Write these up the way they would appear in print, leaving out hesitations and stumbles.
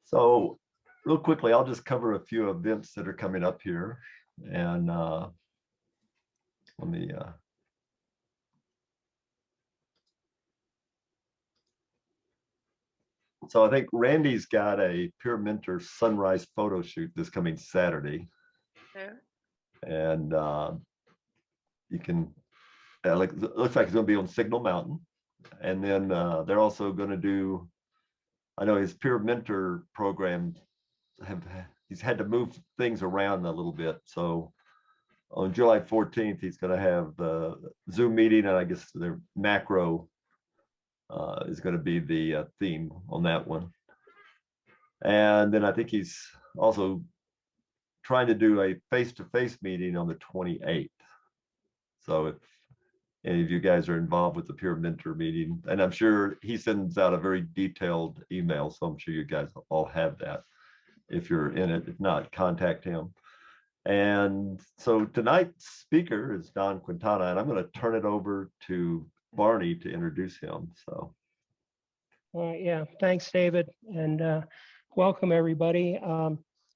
So real quickly, I'll just cover a few events that are coming up here. And let me, so I think Randy's got a Peer Mentor sunrise photo shoot this coming Saturday. Yeah. And you can, like, it looks like it's going to be on Signal Mountain. And then they're also going to do, I know his Peer Mentor program, he's had to move things around a little bit. So on July 14th, he's going to have the Zoom meeting, and I guess their macro is going to be the theme on that one. And then I think he's also trying to do a face-to-face meeting on the 28th. So if any of you guys are involved with the Peer Mentor meeting, and I'm sure he sends out a very detailed email, so I'm sure you guys all have that if you're in it. If not, contact him. And so tonight's speaker is Don Quintana, and I'm going to turn it over to Barney to introduce him. So, yeah, thanks, David, and welcome everybody.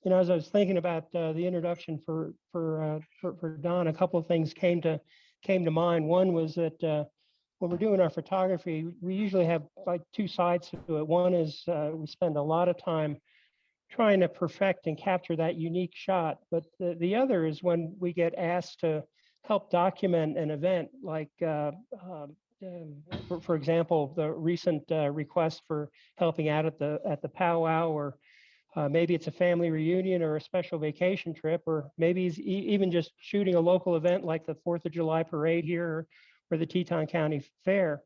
As I was thinking about the introduction for Don, a couple of things came to mind. One was that when we're doing our photography, we usually have like two sides to it. One is we spend a lot of time trying to perfect and capture that unique shot. But the other is when we get asked to help document an event, like, for example, the recent request for helping out at the powwow, or maybe it's a family reunion or a special vacation trip, or maybe it's even just shooting a local event like the 4th of July parade here or the Teton County Fair.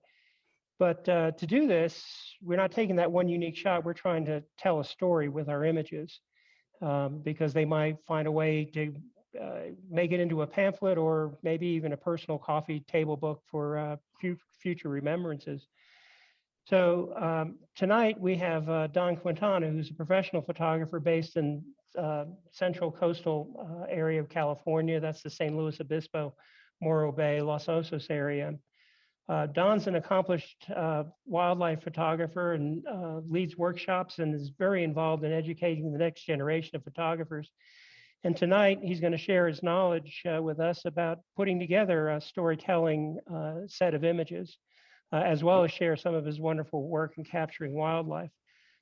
But to do this, we're not taking that one unique shot. We're trying to tell a story with our images, because they might find a way to make it into a pamphlet or maybe even a personal coffee table book for future remembrances. So tonight we have Don Quintana, who's a professional photographer based in central coastal area of California. That's the San Luis Obispo, Morro Bay, Los Osos area. Don's an accomplished wildlife photographer and leads workshops and is very involved in educating the next generation of photographers. And tonight he's going to share his knowledge with us about putting together a storytelling set of images, as well as share some of his wonderful work in capturing wildlife.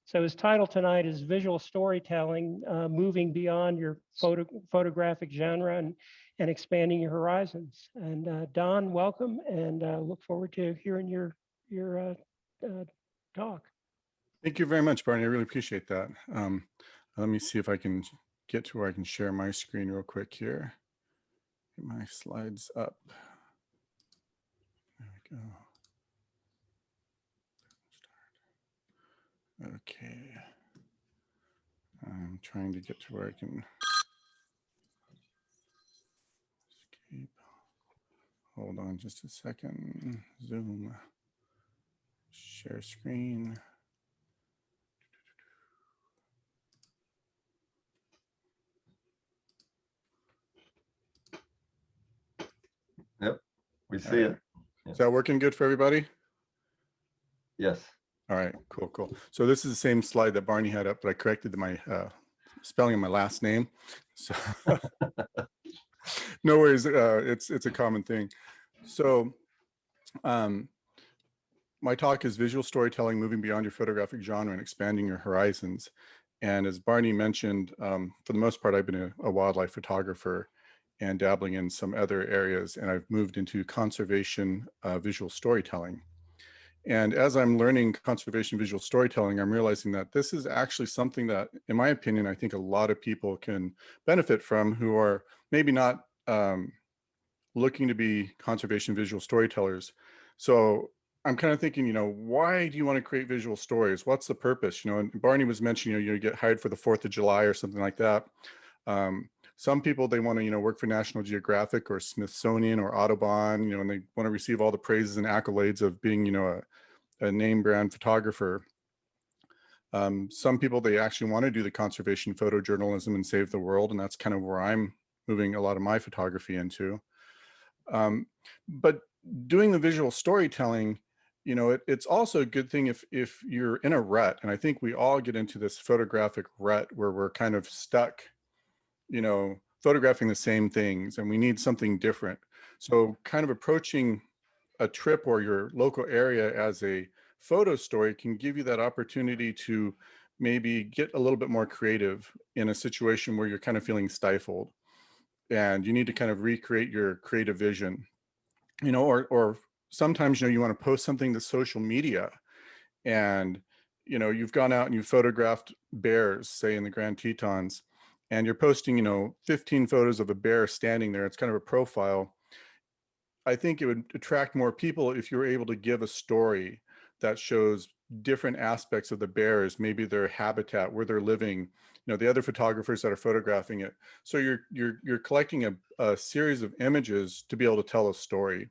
So his title tonight is Visual Storytelling, Moving Beyond Your Photographic Genre and Expanding Your Horizons. And Don, welcome, and look forward to hearing your talk. Thank you very much, Barney. I really appreciate that. Let me see if I can get to where I can share my screen real quick here. Get my slides up. There we go. Okay. I'm trying to get to where I can escape. Hold on just a second. Zoom. Share screen. Yep, we see it. Is that working good for everybody? Yes. All right, cool. So this is the same slide that Barney had up, but I corrected my spelling of my last name. So no worries, it's a common thing. So my talk is Visual Storytelling, Moving Beyond Your Photographic Genre and Expanding Your Horizons. And as Barney mentioned, for the most part, I've been a wildlife photographer and dabbling in some other areas, and I've moved into conservation visual storytelling. And as I'm learning conservation visual storytelling, I'm realizing that this is actually something that, in my opinion, I think a lot of people can benefit from who are maybe not looking to be conservation visual storytellers. So I'm kind of thinking, why do you want to create visual stories? What's the purpose? And Barney was mentioning, you get hired for the 4th of July or something like that. Some people, they want to, work for National Geographic or Smithsonian or Audubon, and they want to receive all the praises and accolades of being, a name brand photographer. Some people, they actually want to do the conservation photojournalism and save the world. And that's kind of where I'm moving a lot of my photography into. But doing the visual storytelling, it's also a good thing if you're in a rut, and I think we all get into this photographic rut where we're kind of stuck, photographing the same things, and we need something different. So kind of approaching a trip or your local area as a photo story can give you that opportunity to maybe get a little bit more creative in a situation where you're kind of feeling stifled and you need to kind of recreate your creative vision, or sometimes, you want to post something to social media, and, you've gone out and you photographed bears, say in the Grand Tetons, and you're posting, 15 photos of a bear standing there. It's kind of a profile. I think it would attract more people if you were able to give a story that shows different aspects of the bears, maybe their habitat, where they're living, the other photographers that are photographing it. So you're collecting a series of images to be able to tell a story.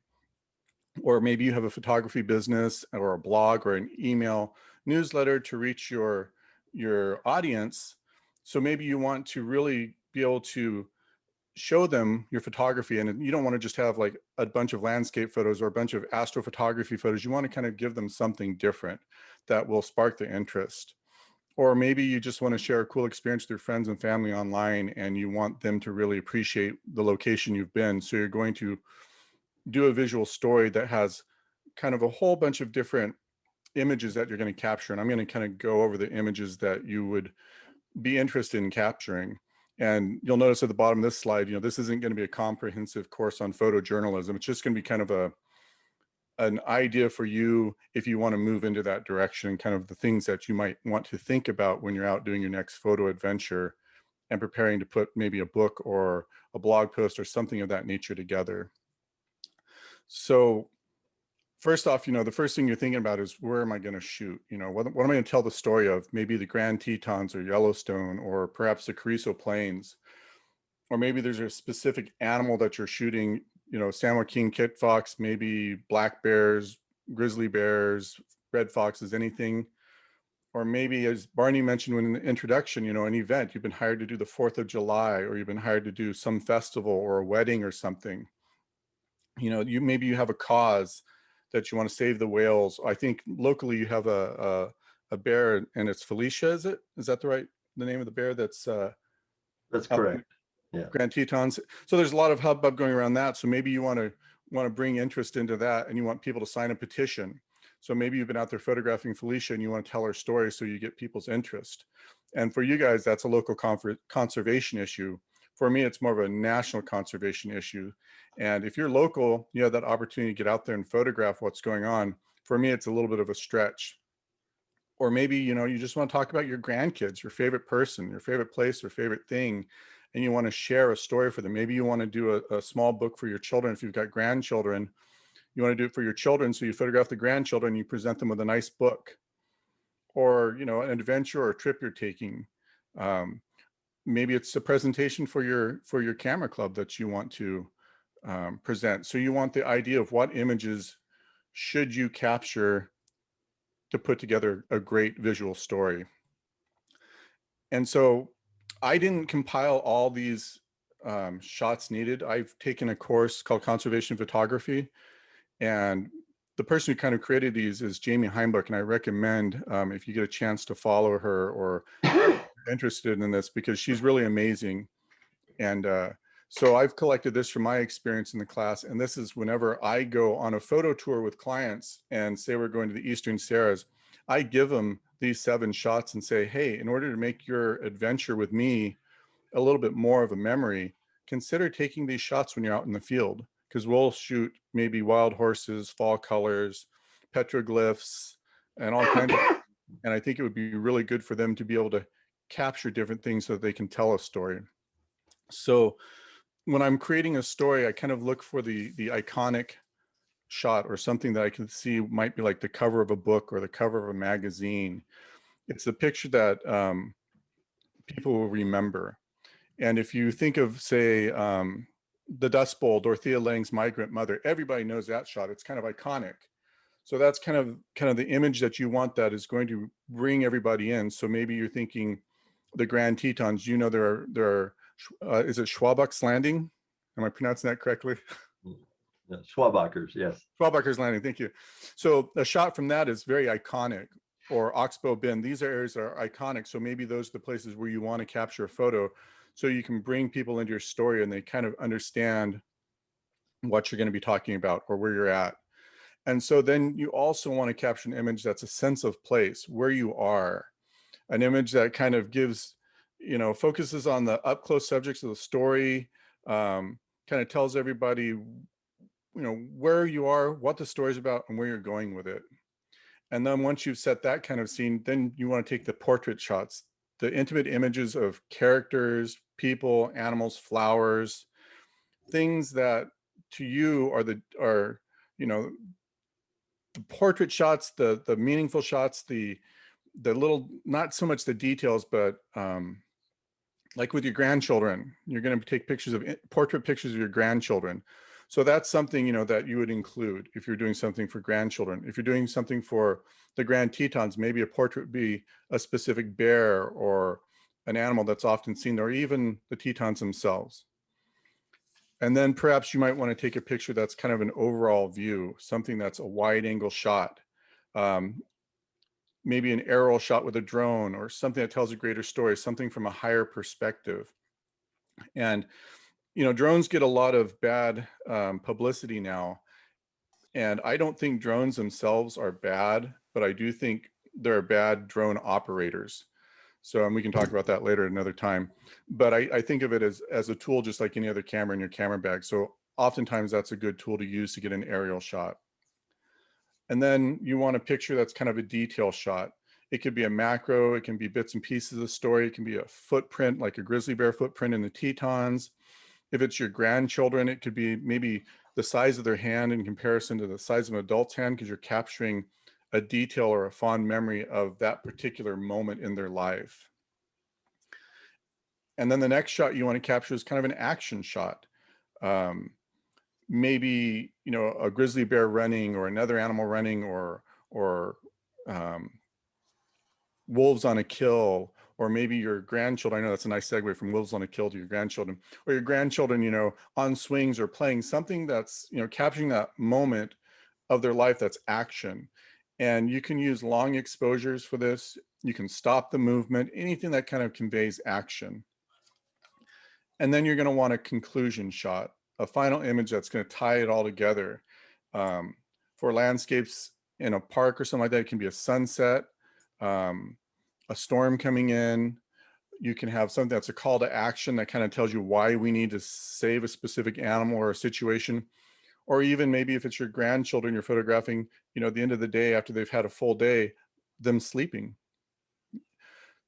Or maybe you have a photography business or a blog or an email newsletter to reach your audience. So maybe you want to really be able to show them your photography, and you don't want to just have like a bunch of landscape photos or a bunch of astrophotography photos. You want to kind of give them something different that will spark their interest. Or maybe you just want to share a cool experience with your friends and family online, and you want them to really appreciate the location you've been. So you're going to do a visual story that has kind of a whole bunch of different images that you're going to capture. And I'm going to kind of go over the images that you would be interested in capturing. And you'll notice at the bottom of this slide, this isn't going to be a comprehensive course on photojournalism. It's just going to be kind of an idea for you if you want to move into that direction, kind of the things that you might want to think about when you're out doing your next photo adventure and preparing to put maybe a book or a blog post or something of that nature together. So first off, the first thing you're thinking about is, where am I going to shoot? What am I going to tell the story of? Maybe the Grand Tetons or Yellowstone, or perhaps the Carrizo Plains. Or maybe there's a specific animal that you're shooting, San Joaquin kit fox, maybe black bears, grizzly bears, red foxes, anything. Or maybe, as Barney mentioned in the introduction, an event, you've been hired to do the 4th of July, or you've been hired to do some festival or a wedding or something. Maybe you have a cause that you want to save the whales. I think locally you have a bear, and it's Felicia, is that the name of the bear that's correct. Yeah. Grand Tetons. So there's a lot of hubbub going around that. So maybe you want to bring interest into that, and you want people to sign a petition. So maybe you've been out there photographing Felicia and you want to tell her story so you get people's interest. And for you guys, that's a local conservation issue. For me, it's more of a national conservation issue. And if you're local, you have that opportunity to get out there and photograph what's going on. For me, it's a little bit of a stretch. Or maybe, you just want to talk about your grandkids, your favorite person, your favorite place, or favorite thing, and you want to share a story for them. Maybe you want to do a small book for your children. If you've got grandchildren, you want to do it for your children. So you photograph the grandchildren, you present them with a nice book, or, an adventure or a trip you're taking. Maybe it's a presentation for your camera club that you want to present. So you want the idea of what images should you capture to put together a great visual story. And so I didn't compile all these shots needed. I've taken a course called Conservation Photography, and the person who kind of created these is Jamie Heimbuch, and I recommend if you get a chance to follow her or interested in this, because she's really amazing. And so I've collected this from my experience in the class, and this is whenever I go on a photo tour with clients and say we're going to the Eastern Sierras, I give them these 7 shots and say, hey, in order to make your adventure with me a little bit more of a memory, consider taking these shots when you're out in the field, because we'll shoot maybe wild horses, fall colors, petroglyphs, and all kinds of, and I think it would be really good for them to be able to capture different things so that they can tell a story. So when I'm creating a story, I kind of look for the iconic shot, or something that I can see might be like the cover of a book or the cover of a magazine. It's the picture that people will remember. And if you think of, say, the Dust Bowl, Dorothea Lange's Migrant Mother, everybody knows that shot. It's kind of iconic. So that's kind of the image that you want that is going to bring everybody in. So maybe you're thinking the Grand Tetons. There are is it Schwabach's Landing? Am I pronouncing that correctly? Schwabachers, yes. Schwalbacher's Landing, thank you. So a shot from that is very iconic, or Oxbow Bend. These areas are iconic. So maybe those are the places where you want to capture a photo so you can bring people into your story and they kind of understand what you're going to be talking about or where you're at. And so then you also want to capture an image that's a sense of place, where you are, an image that kind of gives, you know, focuses on the up close subjects of the story, kind of tells everybody, you know, where you are, what the story's about, and where you're going with it. And then once you've set that kind of scene, then you want to take the portrait shots, the intimate images of characters, people, animals, flowers, things that to you are, you know, the portrait shots, the meaningful shots, the little, not so much the details, but like with your grandchildren, you're going to take pictures of portrait pictures of your grandchildren. So that's something, you know, that you would include if you're doing something for grandchildren. If you're doing something for the Grand Tetons, maybe a portrait would be a specific bear or an animal that's often seen, or even the Tetons themselves. And then perhaps you might want to take a picture that's kind of an overall view, something that's a wide angle shot, maybe an aerial shot with a drone, or something that tells a greater story, something from a higher perspective. And, you know, drones get a lot of bad publicity now. And I don't think drones themselves are bad, but I do think there are bad drone operators. So, and we can talk about that later another time. But I think of it as a tool, just like any other camera in your camera bag. So oftentimes that's a good tool to use to get an aerial shot. And then you want a picture that's kind of a detail shot. It could be a macro, it can be bits and pieces of the story, it can be a footprint, like a grizzly bear footprint in the Tetons. If it's your grandchildren, it could be maybe the size of their hand in comparison to the size of an adult's hand, because you're capturing a detail or a fond memory of that particular moment in their life. And then the next shot you want to capture is kind of an action shot. Maybe, you know, a grizzly bear running, or another animal running, or wolves on a kill, or maybe your grandchildren. I know that's a nice segue from wolves on a kill to your grandchildren, or your grandchildren, you know, on swings or playing something that's, you know, capturing that moment of their life that's action. And you can use long exposures for this. You can stop the movement, anything that kind of conveys action. And then you're going to want a conclusion shot, a final image that's going to tie it all together. For landscapes in a park or something like that, it can be a sunset, a storm coming in. You can have something that's a call to action that kind of tells you why we need to save a specific animal or a situation. Or even maybe if it's your grandchildren you're photographing, you know, at the end of the day, after they've had a full day, them sleeping,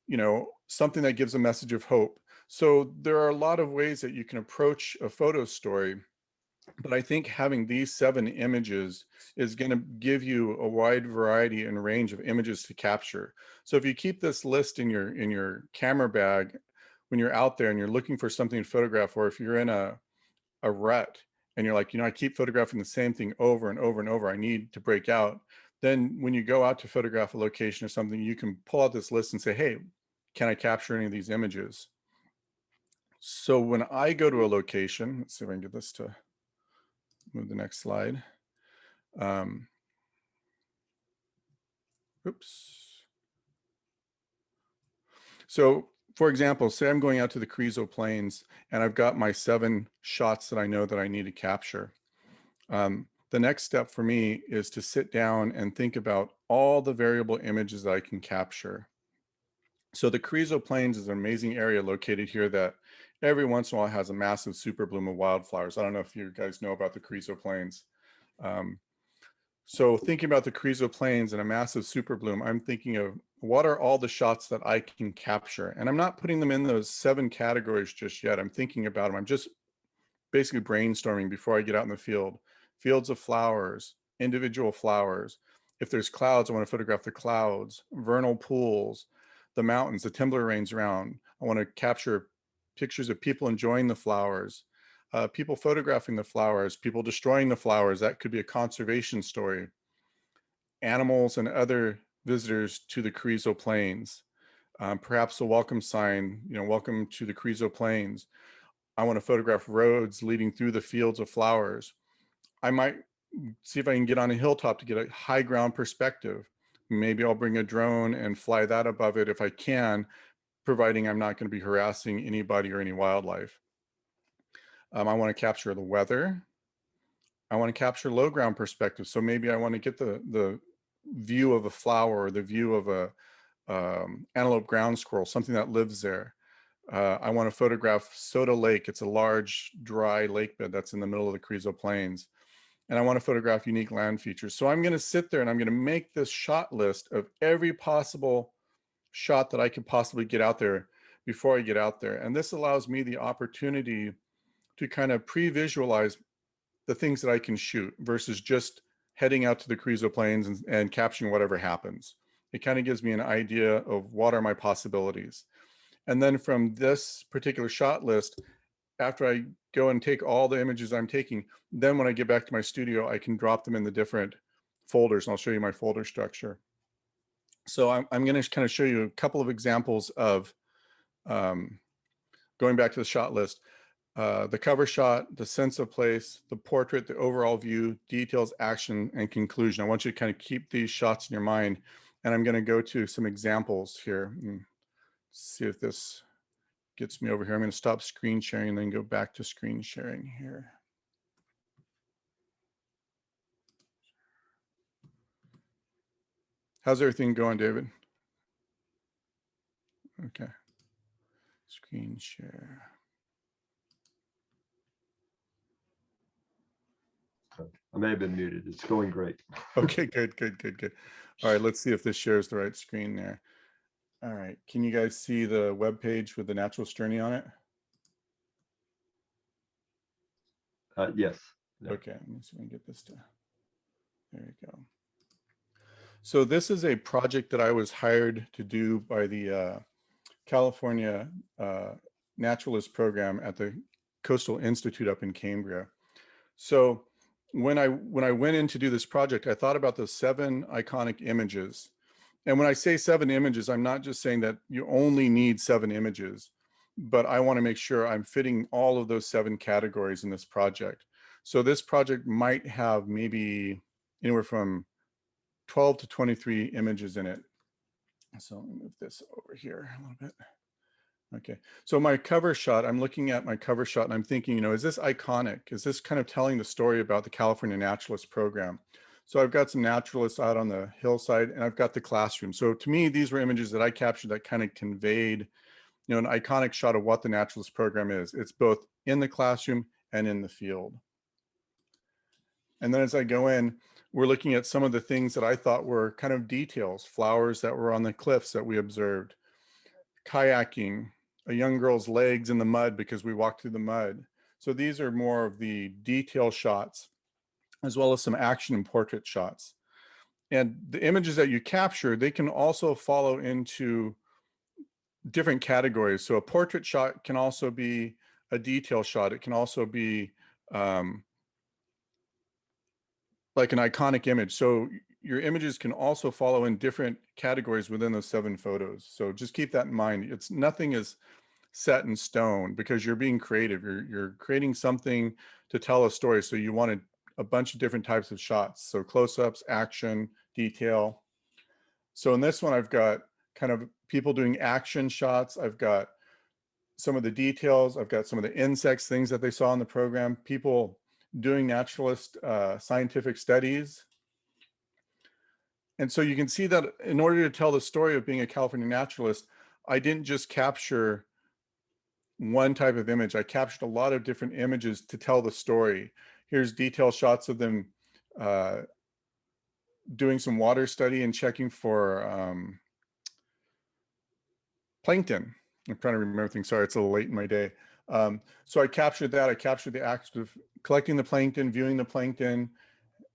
you know, something that gives a message of hope. So there are a lot of ways that you can approach a photo story, but I think having these 7 images is going to give you a wide variety and range of images to capture. So if you keep this list in your camera bag when you're out there and you're looking for something to photograph, or if you're in a rut and you're like, you know, I keep photographing the same thing over and over and over, I need to break out. Then when you go out to photograph a location or something, you can pull out this list and say, hey, can I capture any of these images? So when I go to a location, let's see if I can get this to move the next slide. Oops. So for example, say I'm going out to the Carrizo Plains and I've got my 7 shots that I know that I need to capture. The next step for me is to sit down and think about all the variable images that I can capture. So the Carrizo Plains is an amazing area located here that every once in a while has a massive super bloom of wildflowers. I don't know if you guys know about the Carrizo Plains. So thinking about the Carrizo Plains and a massive super bloom, I'm thinking of what are all the shots that I can capture? And I'm not putting them in those 7 categories just yet. I'm thinking about them. I'm just basically brainstorming before I get out in the field. Fields of flowers, individual flowers. If there's clouds, I want to photograph the clouds, vernal pools, the mountains, the timber rains around. I want to capture pictures of people enjoying the flowers, people photographing the flowers, people destroying the flowers. That could be a conservation story. Animals and other visitors to the Carrizo Plains. Perhaps a welcome sign, you know, welcome to the Carrizo Plains. I want to photograph roads leading through the fields of flowers. I might see if I can get on a hilltop to get a high ground perspective. Maybe I'll bring a drone and fly that above it if I can, providing I'm not going to be harassing anybody or any wildlife. I want to capture the weather. I want to capture low ground perspective. So maybe I want to get the view of a flower or the view of a antelope ground squirrel, something that lives there. I want to photograph Soda Lake. It's a large, dry lake bed that's in the middle of the Carrizo Plains. And I want to photograph unique land features. So I'm going to sit there and I'm going to make this shot list of every possible shot that I could possibly get out there before I get out there. And this allows me the opportunity to kind of pre-visualize the things that I can shoot versus just heading out to the Carrizo Plains and capturing whatever happens. It kind of gives me an idea of what are my possibilities. And then from this particular shot list, after I go and take all the images I'm taking, then when I get back to my studio, I can drop them in the different folders, and I'll show you my folder structure. So I'm going to kind of show you a couple of examples of going back to the shot list. The cover shot, the sense of place, the portrait, the overall view, details, action, and conclusion. I want you to kind of keep these shots in your mind. And I'm going to go to some examples here and see if this gets me over here. I'm going to stop screen sharing and then go back to screen sharing here. How's everything going, David? Okay. Screen share. I may have been muted. It's going great. Okay, good. All right, let's see if this shares the right screen there. All right, can you guys see the web page with the naturalist journey on it? Yes. Yeah. Okay, let me see if I can get this to, there you go. So this is a project that I was hired to do by the California Naturalist Program at the Coastal Institute up in Cambria. So when I went in to do this project, I thought about the 7 iconic images. And when I say 7 images, I'm not just saying that you only need 7 images, but I want to make sure I'm fitting all of those 7 categories in this project. So this project might have maybe anywhere from 12 to 23 images in it. So let me move this over here a little bit. Okay, so my cover shot, I'm looking at my cover shot and I'm thinking, you know, is this iconic? Is this kind of telling the story about the California Naturalist Program? So I've got some naturalists out on the hillside and I've got the classroom. So to me, these were images that I captured that kind of conveyed, you know, an iconic shot of what the Naturalist Program is. It's both in the classroom and in the field. And then as I go in, we're looking at some of the things that I thought were kind of details, flowers that were on the cliffs that we observed, kayaking, a young girl's legs in the mud because we walked through the mud. So these are more of the detail shots, as well as some action and portrait shots. And the images that you capture, they can also follow into different categories. So a portrait shot can also be a detail shot. It can also be like an iconic image. So your images can also follow in different categories within those 7 photos. So just keep that in mind. It's nothing is set in stone because you're being creative. You're creating something to tell a story. So you wanted a bunch of different types of shots. So close-ups, action, detail. So in this one, I've got kind of people doing action shots. I've got some of the details. I've got some of the insects, things that they saw in the program, people doing naturalist scientific studies. And so you can see that in order to tell the story of being a California naturalist, I didn't just capture one type of image. I captured a lot of different images to tell the story. Here's detailed shots of them doing some water study and checking for plankton. I'm trying to remember things. Sorry, it's a little late in my day. So I captured that. I captured the act of collecting the plankton, viewing the plankton,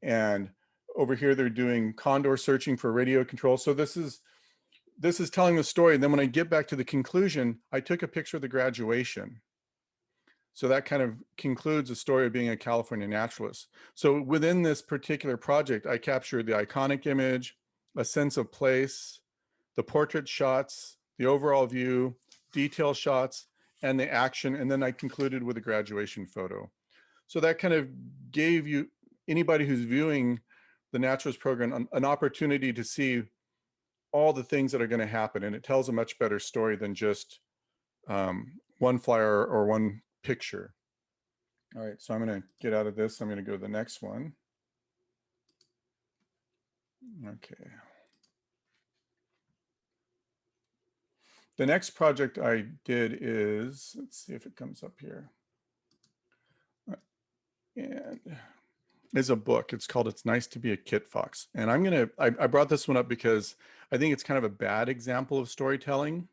and over here they're doing condor searching for radio control. So this is telling the story. And then when I get back to the conclusion, I took a picture of the graduation. So that kind of concludes the story of being a California naturalist. So within this particular project, I captured the iconic image, a sense of place, the portrait shots, the overall view, detail shots, and the action. And then I concluded with a graduation photo. So that kind of gave you anybody who's viewing the naturalist program an opportunity to see all the things that are going to happen. And it tells a much better story than just one flyer or one picture. All right, so I'm going to get out of this. I'm going to go to the next one. Okay. The next project I did is, let's see if it comes up here. And is a book. It's called It's Nice to Be a Kit Fox. And I brought this one up because I think it's kind of a bad example of storytelling,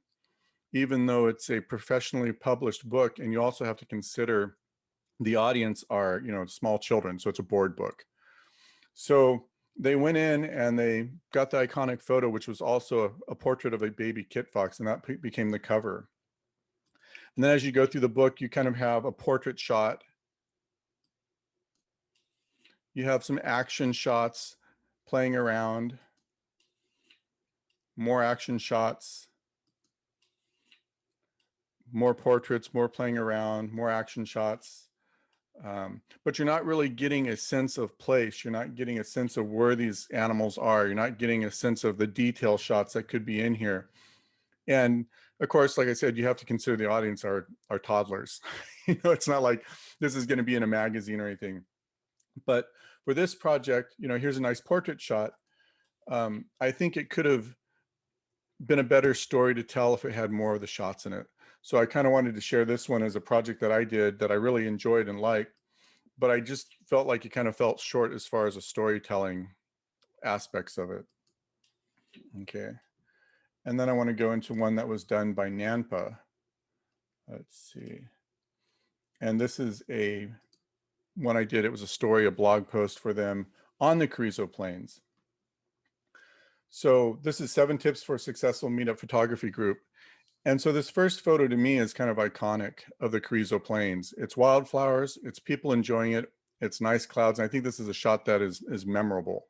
even though it's a professionally published book. And you also have to consider the audience are, small children. So it's a board book. So they went in and they got the iconic photo, which was also a portrait of a baby kit fox, and that became the cover. And then as you go through the book, you kind of have a portrait shot. You have some action shots playing around, more action shots, more portraits, more playing around, more action shots. But you're not really getting a sense of place. You're not getting a sense of where these animals are. You're not getting a sense of the detail shots that could be in here. And of course, like I said, you have to consider the audience are toddlers. It's not like this is going to be in a magazine or anything. But for this project, here's a nice portrait shot. I think it could have been a better story to tell if it had more of the shots in it. So I kind of wanted to share this one as a project that I did that I really enjoyed and liked, but I just felt like it kind of felt short as far as the storytelling aspects of it. Okay. And then I want to go into one that was done by NANPA. Let's see. And this is one I did. It was a story, a blog post for them on the Carrizo Plains. So this is 7 tips for a successful meetup photography group. And so this first photo to me is kind of iconic of the Carrizo Plains. It's wildflowers, it's people enjoying it, it's nice clouds. And I think this is a shot that is memorable.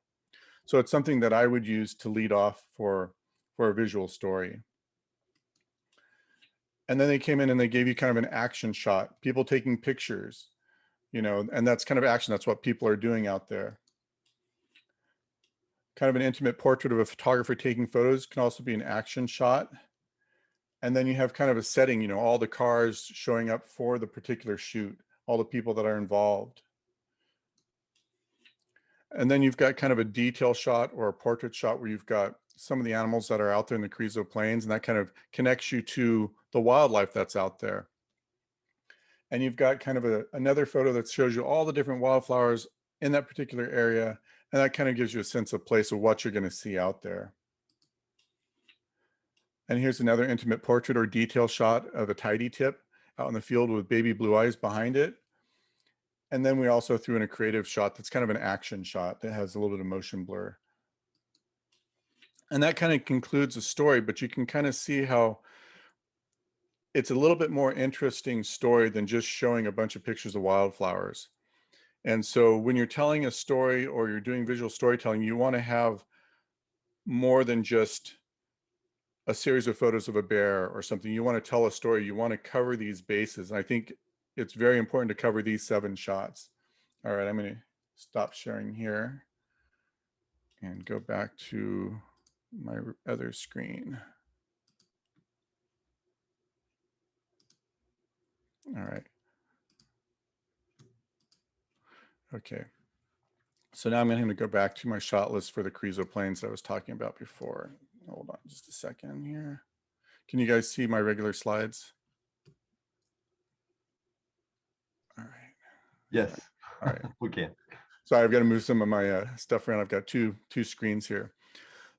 So it's something that I would use to lead off for a visual story. And then they came in and they gave you kind of an action shot, people taking pictures, and that's kind of action. That's what people are doing out there. Kind of an intimate portrait of a photographer taking photos can also be an action shot. And then you have kind of a setting, all the cars showing up for the particular shoot, all the people that are involved. And then you've got kind of a detail shot or a portrait shot where you've got some of the animals that are out there in the Carrizo Plains, and that kind of connects you to the wildlife that's out there. And you've got kind of another photo that shows you all the different wildflowers in that particular area, and that kind of gives you a sense of place of what you're going to see out there. And here's another intimate portrait or detail shot of a tidy tip out in the field with baby blue eyes behind it. And then we also threw in a creative shot that's kind of an action shot that has a little bit of motion blur. And that kind of concludes the story, but you can kind of see how it's a little bit more interesting story than just showing a bunch of pictures of wildflowers. And so when you're telling a story or you're doing visual storytelling, you want to have more than just a series of photos of a bear or something. You want to tell a story. You want to cover these bases. And I think it's very important to cover these 7 shots. All right, I'm going to stop sharing here and go back to my other screen. All right. Okay. So now I'm going to go back to my shot list for the Carrizo Plains that I was talking about before. Hold on just a second here. Can you guys see my regular slides? All right. Yes. All right. We can. Sorry, I've got to move some of my stuff around. I've got two screens here.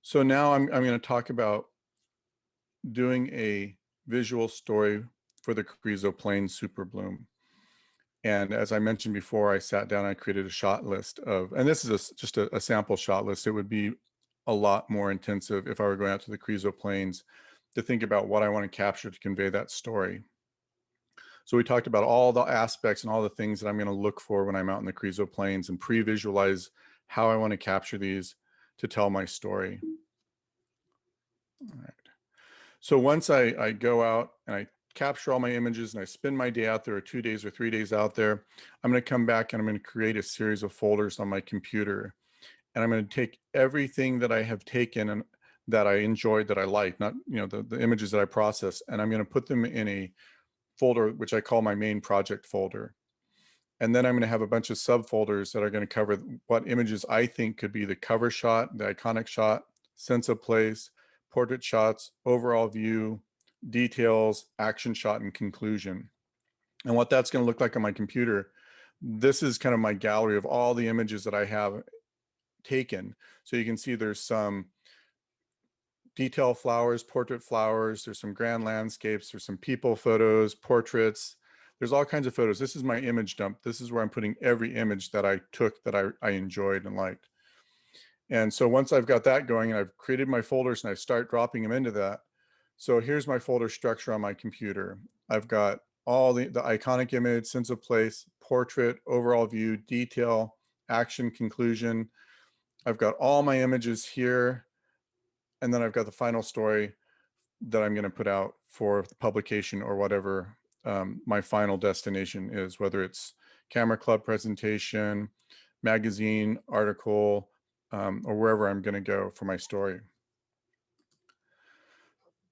So now I'm going to talk about doing a visual story for the Carrizo Plains Super Bloom. And as I mentioned before, I sat down, I created a shot list of, and this is just a sample shot list. It would be a lot more intensive if I were going out to the Carrizo Plains to think about what I want to capture to convey that story. So we talked about all the aspects and all the things that I'm going to look for when I'm out in the Carrizo Plains and pre-visualize how I want to capture these to tell my story. All right. So once I go out and I capture all my images and I spend my day out there, or 2 days or 3 days out there, I'm going to come back and I'm going to create a series of folders on my computer. And I'm going to take everything that I have taken and that I enjoyed, that I like, not, the images that I process, and I'm going to put them in a folder, which I call my main project folder. And then I'm going to have a bunch of subfolders that are going to cover what images I think could be the cover shot, the iconic shot, sense of place, portrait shots, overall view, details, action shot, and conclusion. And what that's going to look like on my computer, this is kind of my gallery of all the images that I have taken. So you can see there's some detail flowers, portrait flowers, there's some grand landscapes, there's some people photos, portraits, there's all kinds of photos. This is my image dump. This is where I'm putting every image that I took that I enjoyed and liked. And so once I've got that going and I've created my folders and I start dropping them into that. So here's my folder structure on my computer. I've got all the iconic image, sense of place, portrait, overall view, detail, action, conclusion. I've got all my images here. And then I've got the final story that I'm going to put out for publication or whatever my final destination is, whether it's camera club presentation, magazine, article, or wherever I'm going to go for my story.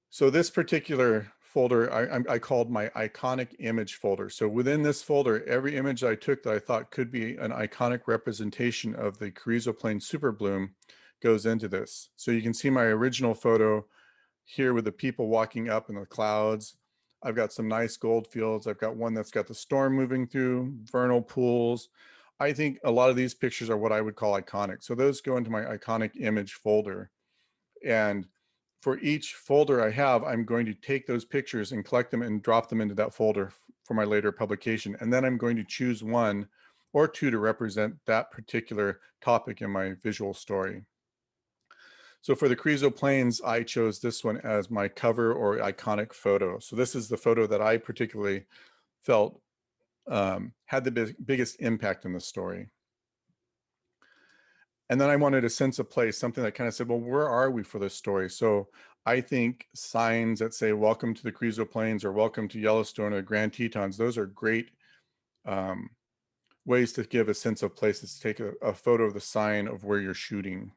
So this particular folder, I called my iconic image folder. So within this folder, every image I took that I thought could be an iconic representation of the Carrizo Plain super bloom goes into this. So you can see my original photo here with the people walking up in the clouds. I've got some nice gold fields. I've got one that's got the storm moving through, vernal pools. I think a lot of these pictures are what I would call iconic. So those go into my iconic image folder. And for each folder I have, I'm going to take those pictures and collect them and drop them into that folder for my later publication. And then I'm going to choose one or two to represent that particular topic in my visual story. So for the Carrizo Plains, I chose this one as my cover or iconic photo. So this is the photo that I particularly felt had the biggest impact in the story. And then I wanted a sense of place, something that kind of said, well, where are we for this story? So I think signs that say, welcome to the Carrizo Plains or welcome to Yellowstone or Grand Tetons, those are great ways to give a sense of place, is to take a photo of the sign of where you're shooting.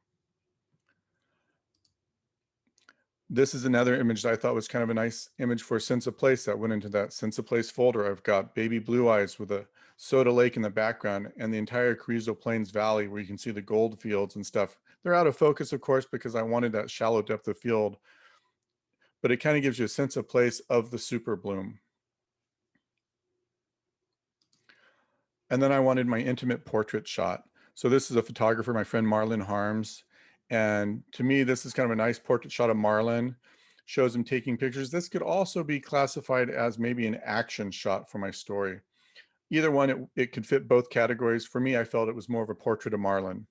This is another image that I thought was kind of a nice image for a sense of place that went into that sense of place folder. I've got baby blue eyes with a Soda Lake in the background and the entire Carrizo Plains Valley where you can see the gold fields and stuff. They're out of focus, of course, because I wanted that shallow depth of field, but it kind of gives you a sense of place of the super bloom. And then I wanted my intimate portrait shot. So this is a photographer, my friend Marlon Harms. And to me, this is kind of a nice portrait shot of Marlon. Shows him taking pictures. This could also be classified as maybe an action shot for my story. Either one, it could fit both categories. For me, I felt it was more of a portrait of Marlon.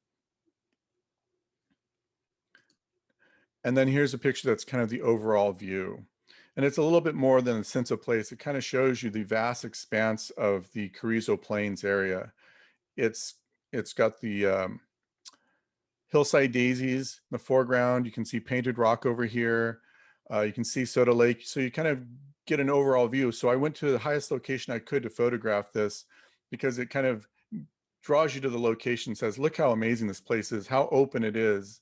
And then here's a picture that's kind of the overall view. And it's a little bit more than a sense of place. It kind of shows you the vast expanse of the Carrizo Plains area. It's got the hillside daisies in the foreground. You can see painted rock over here. You can see Soda Lake. So you kind of get an overall view. So I went to the highest location I could to photograph this because it kind of draws you to the location, says, look how amazing this place is, how open it is,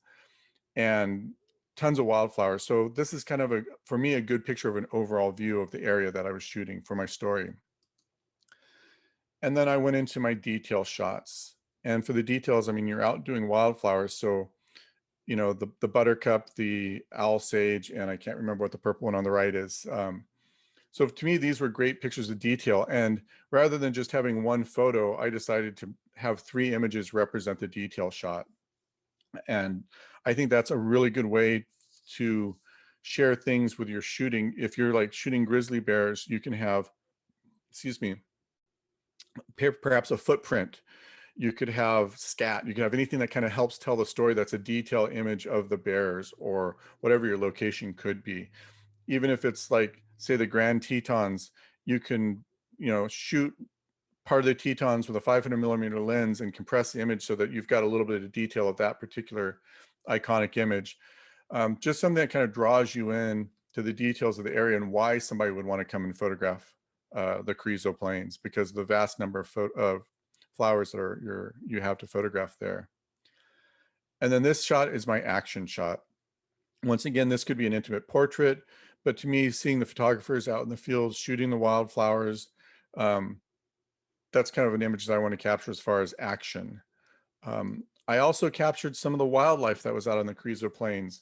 and tons of wildflowers. So this is kind of for me, a good picture of an overall view of the area that I was shooting for my story. And then I went into my detail shots. And for the details, I mean, you're out doing wildflowers. So, you know, the buttercup, the owl sage, and I can't remember what the purple one on the right is. So to me, these were great pictures of detail. And rather than just having one photo, I decided to have 3 images represent the detail shot. And I think that's a really good way to share things with your shooting. If you're like shooting grizzly bears, you can have, excuse me, perhaps a footprint. You could have scat, you can have anything that kind of helps tell the story that's a detailed image of the bears or whatever your location could be. Even if it's like, say, the Grand Tetons, you can, you know, shoot part of the Tetons with a 500mm lens and compress the image so that you've got a little bit of detail of that particular iconic image. Just something that kind of draws you in to the details of the area and why somebody would want to come and photograph the Carrizo Plains, because of the vast number of flowers that you have to photograph there. And then this shot is my action shot. Once again, this could be an intimate portrait, but to me, seeing the photographers out in the fields shooting the wildflowers, that's kind of an image that I want to capture as far as action. I also captured some of the wildlife that was out on the Carrizo Plains.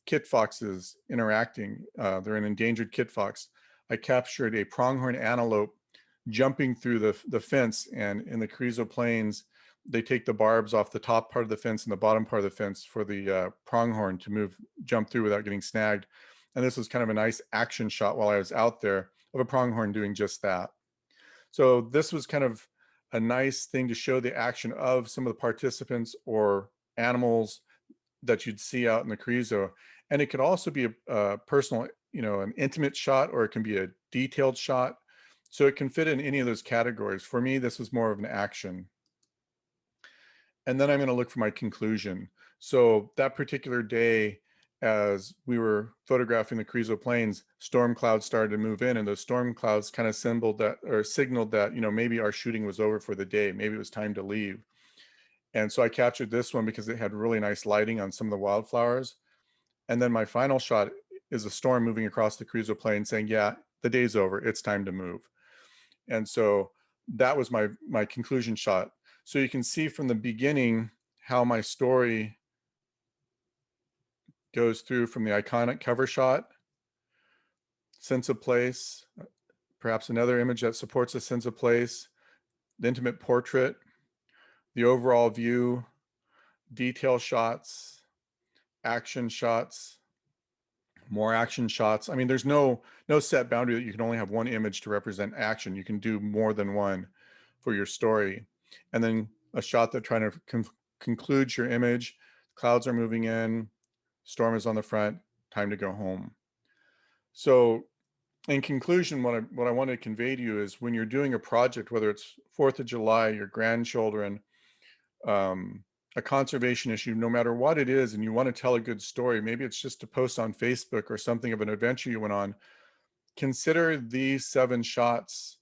Kit foxes interacting. They're an endangered kit fox. I captured a pronghorn antelope jumping through the fence, and in the Carrizo Plains, they take the barbs off the top part of the fence and the bottom part of the fence for the pronghorn to jump through without getting snagged. And this was kind of a nice action shot while I was out there of a pronghorn doing just that. So this was kind of a nice thing to show the action of some of the participants or animals that you'd see out in the Carrizo. And it could also be a personal, an intimate shot, or it can be a detailed shot. So it can fit in any of those categories. For me, this was more of an action. And then I'm going to look for my conclusion. So that particular day, as we were photographing the Carrizo Plains, storm clouds started to move in, and those storm clouds kind of signaled that, maybe our shooting was over for the day. Maybe it was time to leave. And so I captured this one because it had really nice lighting on some of the wildflowers. And then my final shot is a storm moving across the Carrizo Plain saying, yeah, the day's over, it's time to move. And so that was my conclusion shot. So you can see from the beginning how my story goes through from the iconic cover shot, sense of place, perhaps another image that supports a sense of place, the intimate portrait, the overall view, detail shots, action shots, more action shots. I mean, there's no set boundary that you can only have one image to represent action. You can do more than one for your story. And then a shot that trying to concludes your image. Clouds are moving in, storm is on the front, time to go home. So in conclusion, what I want to convey to you is when you're doing a project, whether it's 4th of July, your grandchildren, a conservation issue, no matter what it is, and you want to tell a good story, maybe it's just to post on Facebook or something of an adventure you went on, consider these 7 shots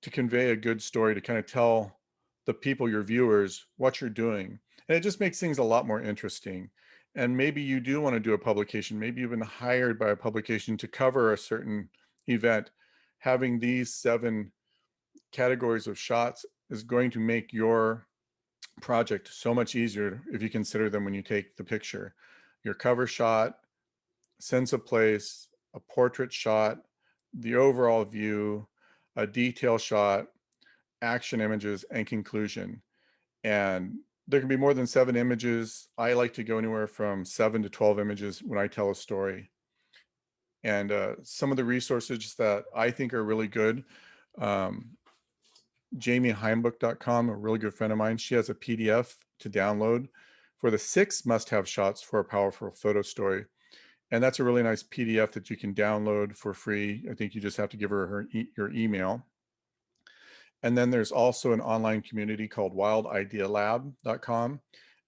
to convey a good story, to kind of tell the people, your viewers, what you're doing. And it just makes things a lot more interesting. And maybe you do want to do a publication, maybe you've been hired by a publication to cover a certain event. Having these 7 categories of shots is going to make your project so much easier if you consider them when you take the picture. Your cover shot, sense of place, a portrait shot, the overall view, a detail shot, action images, and conclusion. And there can be more than 7 images. I like to go anywhere from 7 to 12 images when I tell a story. And some of the resources that I think are really good, JamieHeimbuch.com, a really good friend of mine, she has a PDF to download for the 6 must-have shots for a powerful photo story. And that's a really nice PDF that you can download for free. I think you just have to give her your email. And then there's also an online community called wildidealab.com,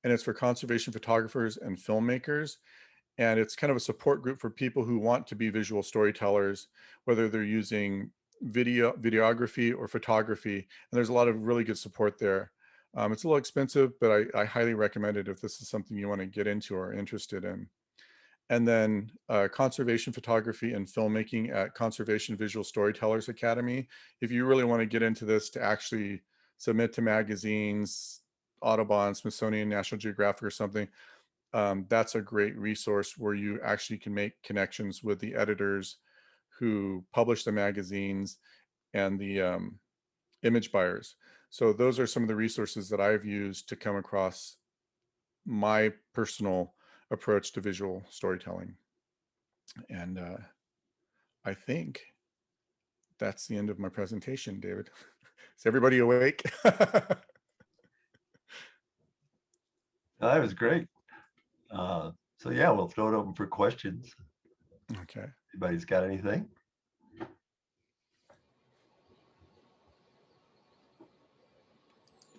and it's for conservation photographers and filmmakers. And it's kind of a support group for people who want to be visual storytellers, whether they're using videography or photography. And there's a lot of really good support there. It's a little expensive, but I highly recommend it if this is something you want to get into or are interested in. And then conservation photography and filmmaking at Conservation Visual Storytellers Academy. If you really want to get into this to actually submit to magazines, Audubon, Smithsonian, National Geographic or something, that's a great resource where you actually can make connections with the editors who publish the magazines and the image buyers. So those are some of the resources that I've used to come across my personal approach to visual storytelling. And I think that's the end of my presentation, David. Is everybody awake? That was great. So yeah, we'll throw it open for questions. Okay. Anybody's got anything?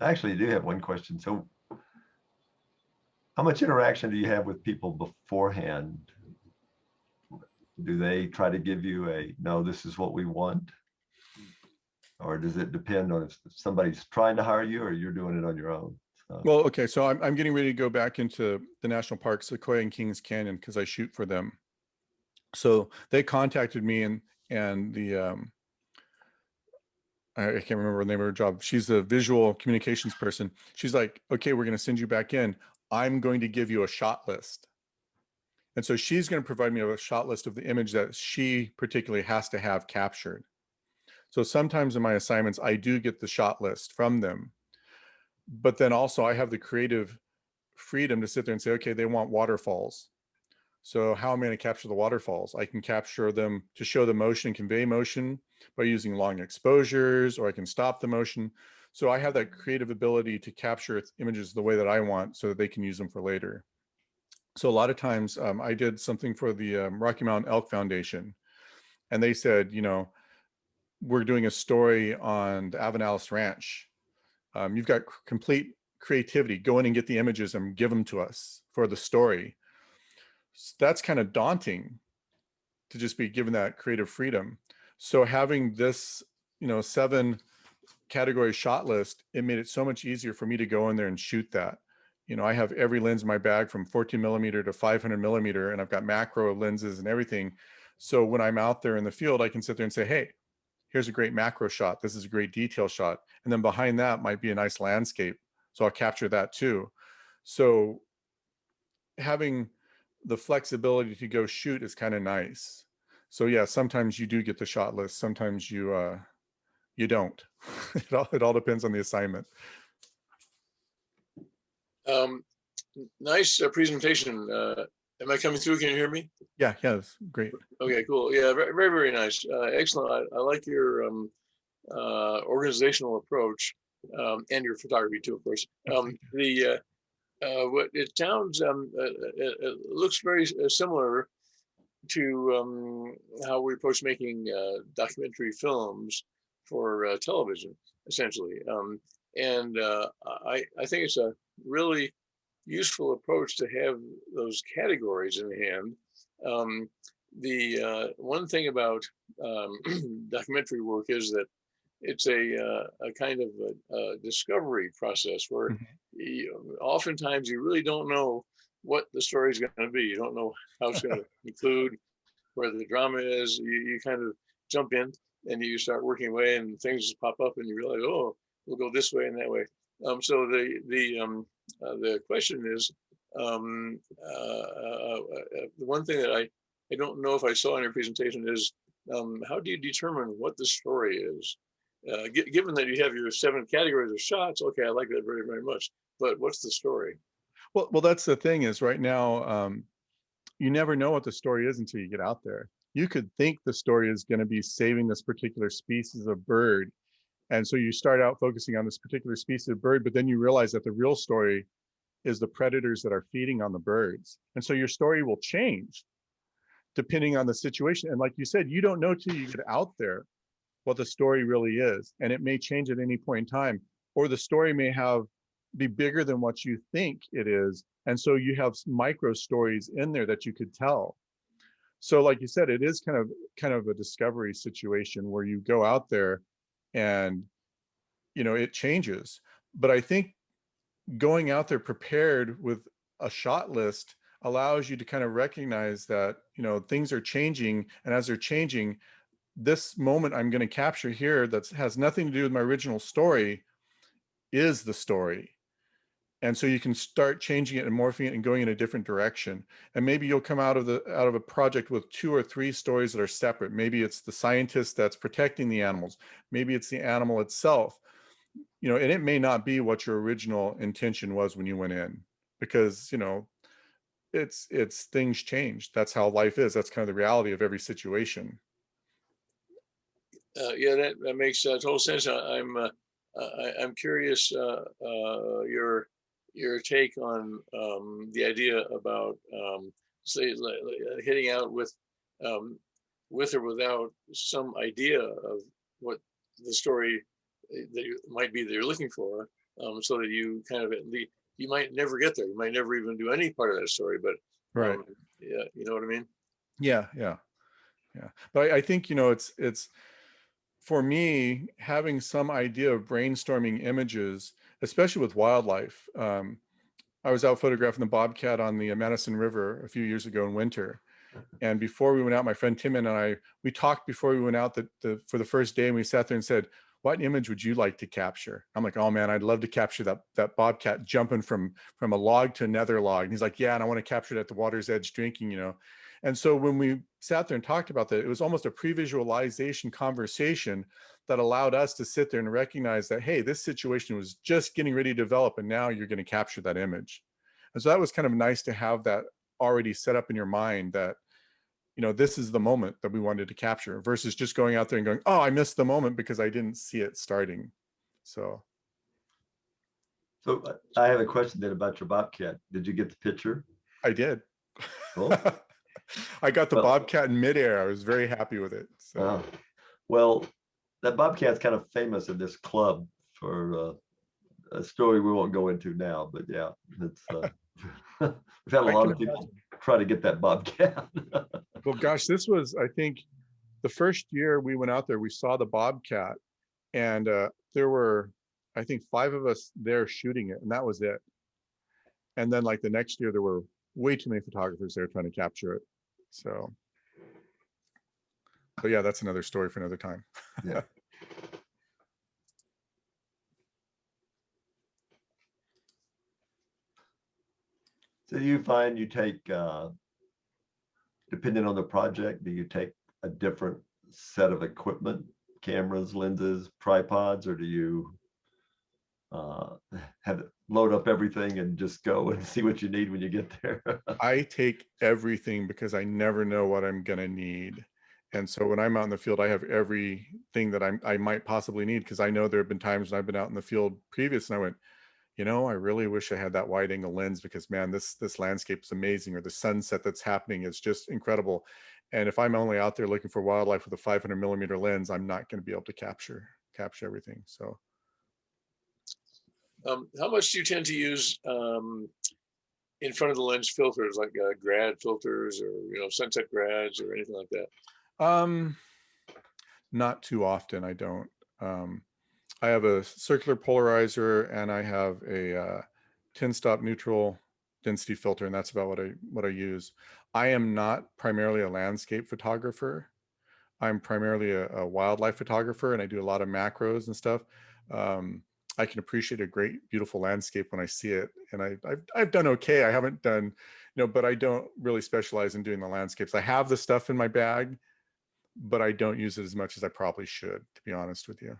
I actually do have one question. So how much interaction do you have with people beforehand? Do they try to give you a, no, this is what we want? Or does it depend on if somebody's trying to hire you or you're doing it on your own? So, Well, okay, so I'm getting ready to go back into the national parks, Sequoia and Kings Canyon, because I shoot for them. So they contacted me, and the I can't remember the name of her job. She's the visual communications person. She's like, okay, we're going to send you back in. I'm going to give you a shot list. And so she's going to provide me a shot list of the image that she particularly has to have captured. So sometimes in my assignments, I do get the shot list from them. But then also I have the creative freedom to sit there and say, okay, they want waterfalls. So how am I going to capture the waterfalls? I can capture them to show the motion and convey motion by using long exposures, or I can stop the motion. So I have that creative ability to capture images the way that I want so that they can use them for later. So a lot of times I did something for the Rocky Mountain Elk Foundation, and they said, you know, we're doing a story on the Avanalis Ranch. You've got complete creativity. Go in and get the images and give them to us for the story. So that's kind of daunting to just be given that creative freedom. So having this, you know, 7 category shot list, it made it so much easier for me to go in there and shoot that. You know, I have every lens in my bag from 14 millimeter to 500 millimeter, and I've got macro lenses and everything. So when I'm out there in the field, I can sit there and say, hey, here's a great macro shot. This is a great detail shot. And then behind that might be a nice landscape. So I'll capture that too. So having the flexibility to go shoot is kind of nice. So yeah, sometimes you do get the shot list. Sometimes you don't. It all depends on the assignment. Nice presentation. Am I coming through? Can you hear me? Yeah, that's great. Okay, cool. Yeah, very, very, very nice. Excellent. I like your organizational approach, and your photography too, of course. What it sounds, it looks very similar to how we approach making documentary films for television, essentially. And I think it's a really useful approach to have those categories in hand. The one thing about documentary work is that it's a kind of a discovery process where oftentimes you really don't know what the story is going to be. You don't know how it's going to conclude, where the drama is. You kind of jump in and you start working away, and things just pop up, and you realize, oh, we'll go this way and that way. So the question is, the one thing that I don't know if I saw in your presentation is, how do you determine what the story is? Given that you have your 7 categories of shots, okay, I like that very, very much. But what's the story? Well, that's the thing is right now, you never know what the story is until you get out there. You could think the story is going to be saving this particular species of bird. And so you start out focusing on this particular species of bird, but then you realize that the real story is the predators that are feeding on the birds. And so your story will change depending on the situation. And like you said, you don't know till you get out there what the story really is. And it may change at any point in time, or the story may be bigger than what you think it is. And so you have micro stories in there that you could tell. So like you said, it is kind of a discovery situation where you go out there and, you know, it changes. But I think going out there prepared with a shot list allows you to kind of recognize that, you know, things are changing. And as they're changing, this moment I'm going to capture here that has nothing to do with my original story is the story. And so you can start changing it and morphing it and going in a different direction. And maybe you'll come out of a project with 2 or 3 stories that are separate. Maybe it's the scientist that's protecting the animals. Maybe it's the animal itself. You know, and it may not be what your original intention was when you went in, because, you know, it's things change. That's how life is. That's kind of the reality of every situation. Yeah, that makes total sense. I'm curious your take on the idea about say hitting out with or without some idea of what the story that might be that you're looking for, so that you kind of you might never get there. You might never even do any part of that story, but right. yeah, you know what I mean? Yeah. Yeah. But I think, it's for me, having some idea of brainstorming images, especially with wildlife. I was out photographing the bobcat on the Madison River a few years ago in winter. And before we went out, my friend Tim and we talked before we went out for the first day, and we sat there and said, what image would you like to capture? I'm like, oh man, I'd love to capture that bobcat jumping from a log to another log. And he's like, yeah, and I want to capture it at the water's edge drinking. And so when we sat there and talked about that, it was almost a pre-visualization conversation that allowed us to sit there and recognize that, hey, this situation was just getting ready to develop, and now you're going to capture that image. And so that was kind of nice to have that already set up in your mind, that this is the moment that we wanted to capture, versus just going out there and going, oh, I missed the moment because I didn't see it starting. So I have a question then about your bobcat. Did you get the picture? I did. Cool. I got the bobcat in midair. I was very happy with it. So. Well, that bobcat's kind of famous in this club for a story we won't go into now, but yeah, it's we've had a lot of people try to get that bobcat. Well, gosh, this was, I think, the first year we went out there, we saw the bobcat, and there were, I think, 5 of us there shooting it, and that was it. And then like the next year, there were way too many photographers there trying to capture it. So, but yeah, that's another story for another time. Yeah. So you find you take, depending on the project, do you take a different set of equipment, cameras, lenses, tripods, or do you have it load up everything and just go and see what you need when you get there? I take everything because I never know what I'm going to need. And so when I'm out in the field, I have everything that I might possibly need, because I know there have been times when I've been out in the field previous and I went, I really wish I had that wide angle lens, because man, this landscape is amazing, or the sunset that's happening is just incredible. And if I'm only out there looking for wildlife with a 500mm lens, I'm not going to be able to capture everything. So. How much do you tend to use in front of the lens filters, like grad filters, or sunset grads, or anything like that? Not too often. I don't. I have a circular polarizer, and I have a 10-stop neutral density filter, and that's about what I use. I am not primarily a landscape photographer. I'm primarily a wildlife photographer, and I do a lot of macros and stuff. I can appreciate a great, beautiful landscape when I see it, and I've done okay. I haven't done, but I don't really specialize in doing the landscapes. I have the stuff in my bag, but I don't use it as much as I probably should, to be honest with you.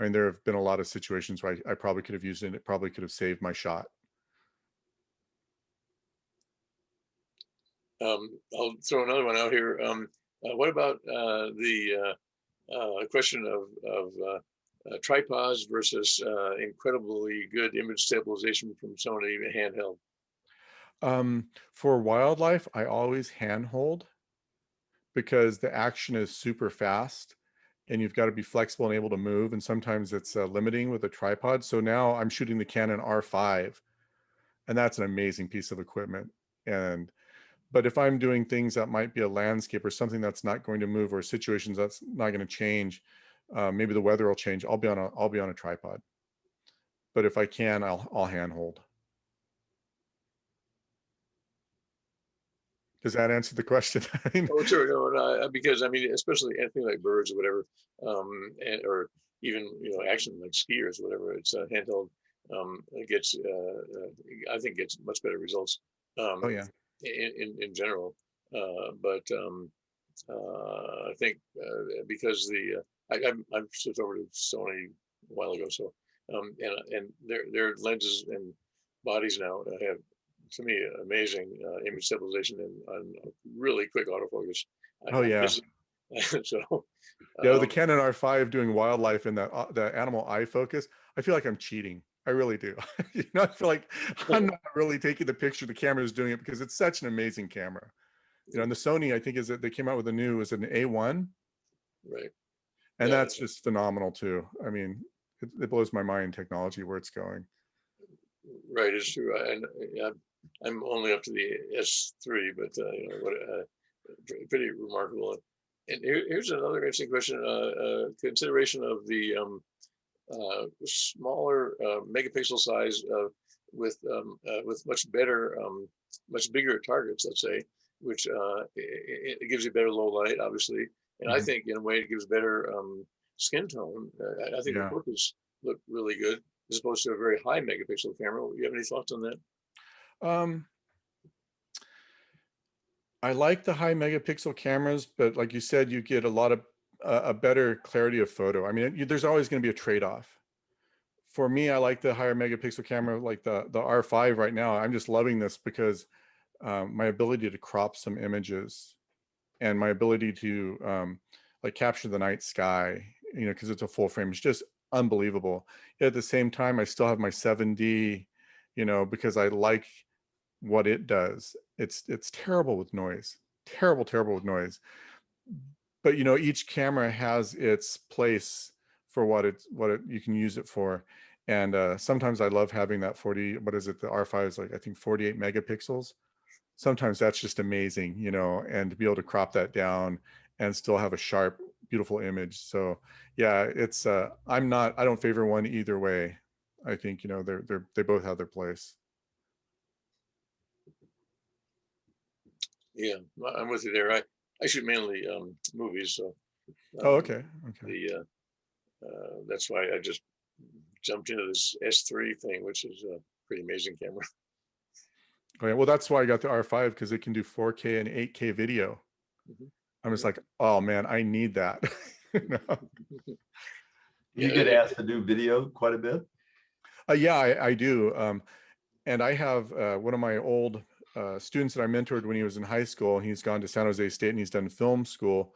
I mean, there have been a lot of situations where I probably could have used it, and it probably could have saved my shot. I'll throw another one out here. What about the question of tripods versus incredibly good image stabilization from somebody handheld? For wildlife, I always handhold, because the action is super fast and you've got to be flexible and able to move. And sometimes it's limiting with a tripod. So now I'm shooting the Canon R5, and that's an amazing piece of equipment. But if I'm doing things that might be a landscape or something that's not going to move, or situations that's not going to change, maybe the weather will change, I'll be on a tripod. But if I can, I'll handhold. Does that answer the question? Oh, sure. No, because I mean, especially anything like birds or whatever, or even action like skiers, whatever. It's handheld. It gets, I think, gets much better results. Oh yeah. In general, but I think because I've switched over to Sony a while ago, so and their lenses and bodies now have, to me, amazing image stabilization and really quick autofocus. Oh yeah. So the Canon R5 doing wildlife in the animal eye focus, I feel like I'm cheating. I really do. I feel like I'm not really taking the picture. The camera is doing it because it's such an amazing camera. And the Sony, I think, is that they came out with is an A1, right? And that's just phenomenal too. I mean, it blows my mind, technology, where it's going. Right, it's true. And I'm only up to the S3, but pretty remarkable. And here's another interesting question. Consideration of the smaller megapixel size with much better, much bigger targets, let's say, which it gives you better low light, obviously, and I think in a way it gives better skin tone. I think the Yeah. purples look really good as opposed to a very high megapixel camera. You have any thoughts on that? I like the high megapixel cameras, but like you said, you get a lot of a better clarity of photo. I mean, there's always going to be a trade-off. For me, I like the higher megapixel camera, like the R5 right now. I'm just loving this because my ability to crop some images and my ability to like capture the night sky, you know, because it's a full frame, it's just unbelievable. Yet at the same time, I still have my 7D, you know, because I like what it does. It's terrible with noise, terrible with noise. But you know, each camera has its place for what you can use it for. And sometimes I love having that 40, what is it? The R5 is like, I think 48 megapixels. Sometimes that's just amazing, you know, and to be able to crop that down and still have a sharp, beautiful image. So yeah, it's I don't favor one either way. I think, you know, they both have their place. Yeah, I'm with you there. I shoot mainly movies, so Oh, okay. the that's why I just jumped into this S3 thing, which is a pretty amazing camera. Oh, yeah. Well, that's why I got the R5 because it can do 4K and 8K video. I'm just like, oh man, I need that. You know? You get asked to do video quite a bit? Yeah, I do. And I have one of my old students that I mentored when he was in high school, and he's gone to San Jose State and he's done film school.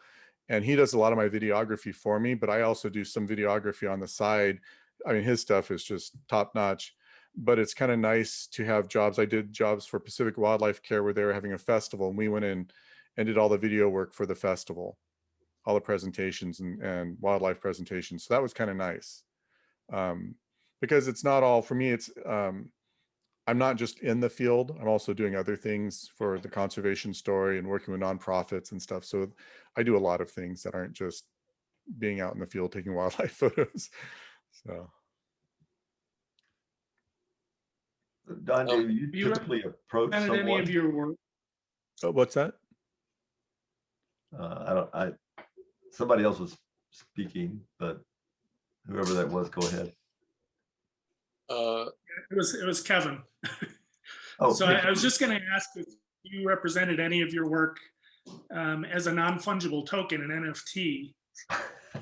And he does a lot of my videography for me, but I also do some videography on the side. I mean, his stuff is just top notch, but it's kind of nice to have jobs. I did jobs for Pacific Wildlife Care where they were having a festival, and we went in and did all the video work for the festival, all the presentations and wildlife presentations. So that was kind of nice. Because it's not all for me. It's I'm not just in the field. I'm also doing other things for the conservation story and working with nonprofits and stuff. So I do a lot of things that aren't just being out in the field taking wildlife photos. So Don, do you you typically approach represented any someone? of your work? what's that? Somebody else was speaking, but whoever that was, go ahead. It was Kevin. Oh, So I was just going to ask if you represented any of your work as a non-fungible token, an NFT.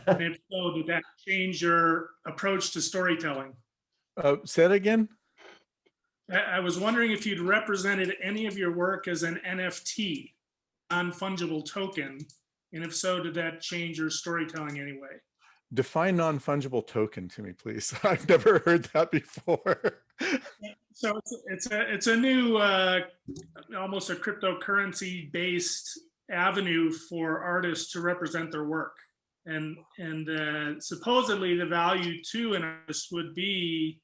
And if so, did that change your approach to storytelling? Say it again. I was wondering if you'd represented any of your work as an NFT, non-fungible token, and if so, did that change your storytelling anyway? Define non-fungible token to me, please. I've never heard that before. So it's a new, almost a cryptocurrency based avenue for artists to represent their work, and supposedly the value to an artist would be,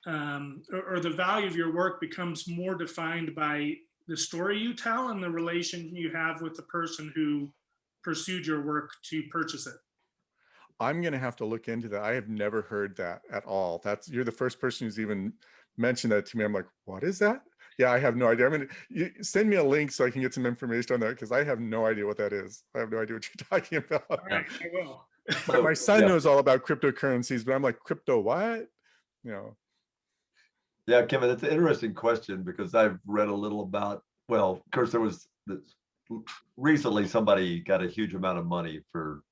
or the value of your work becomes more defined by the story you tell and the relation you have with the person who pursued your work to purchase it. I'm going to have to look into that. I have never heard that at all. You're the first person who's even mentioned that to me. I'm like, what is that? Yeah, I have no idea. I mean, you send me a link so I can get some information on that, because I have no idea what that is. I have no idea what you're talking about. All right, I will. My son knows all about cryptocurrencies, but I'm like, crypto what? You know. Yeah, Kevin, that's an interesting question, because I've read a little about, well, of course, there was this, recently somebody got a huge amount of money for,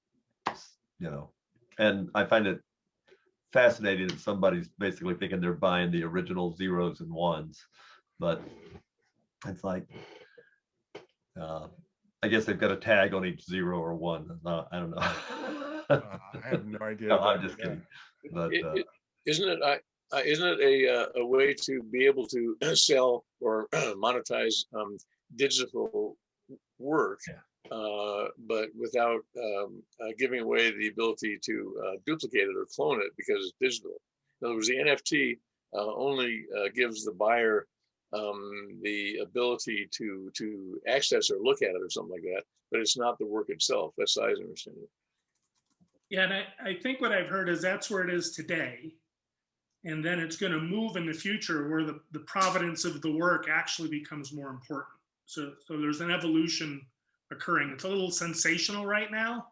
you know, and I find it fascinating that somebody's basically thinking they're buying the original zeros and ones, but it's like, I guess they've got a tag on each zero or one. I don't know. I have no idea. No, I'm just kidding. But isn't it a way to be able to sell or monetize digital work, but without giving away the ability to duplicate it or clone it because it's digital? In other words, the NFT only gives the buyer the ability to access or look at it or something like that, but it's not the work itself. That's how I understand it. Yeah, and I think what I've heard is that's where it is today. And then it's going to move in the future where the provenance of the work actually becomes more important. So there's an evolution occurring. It's a little sensational right now,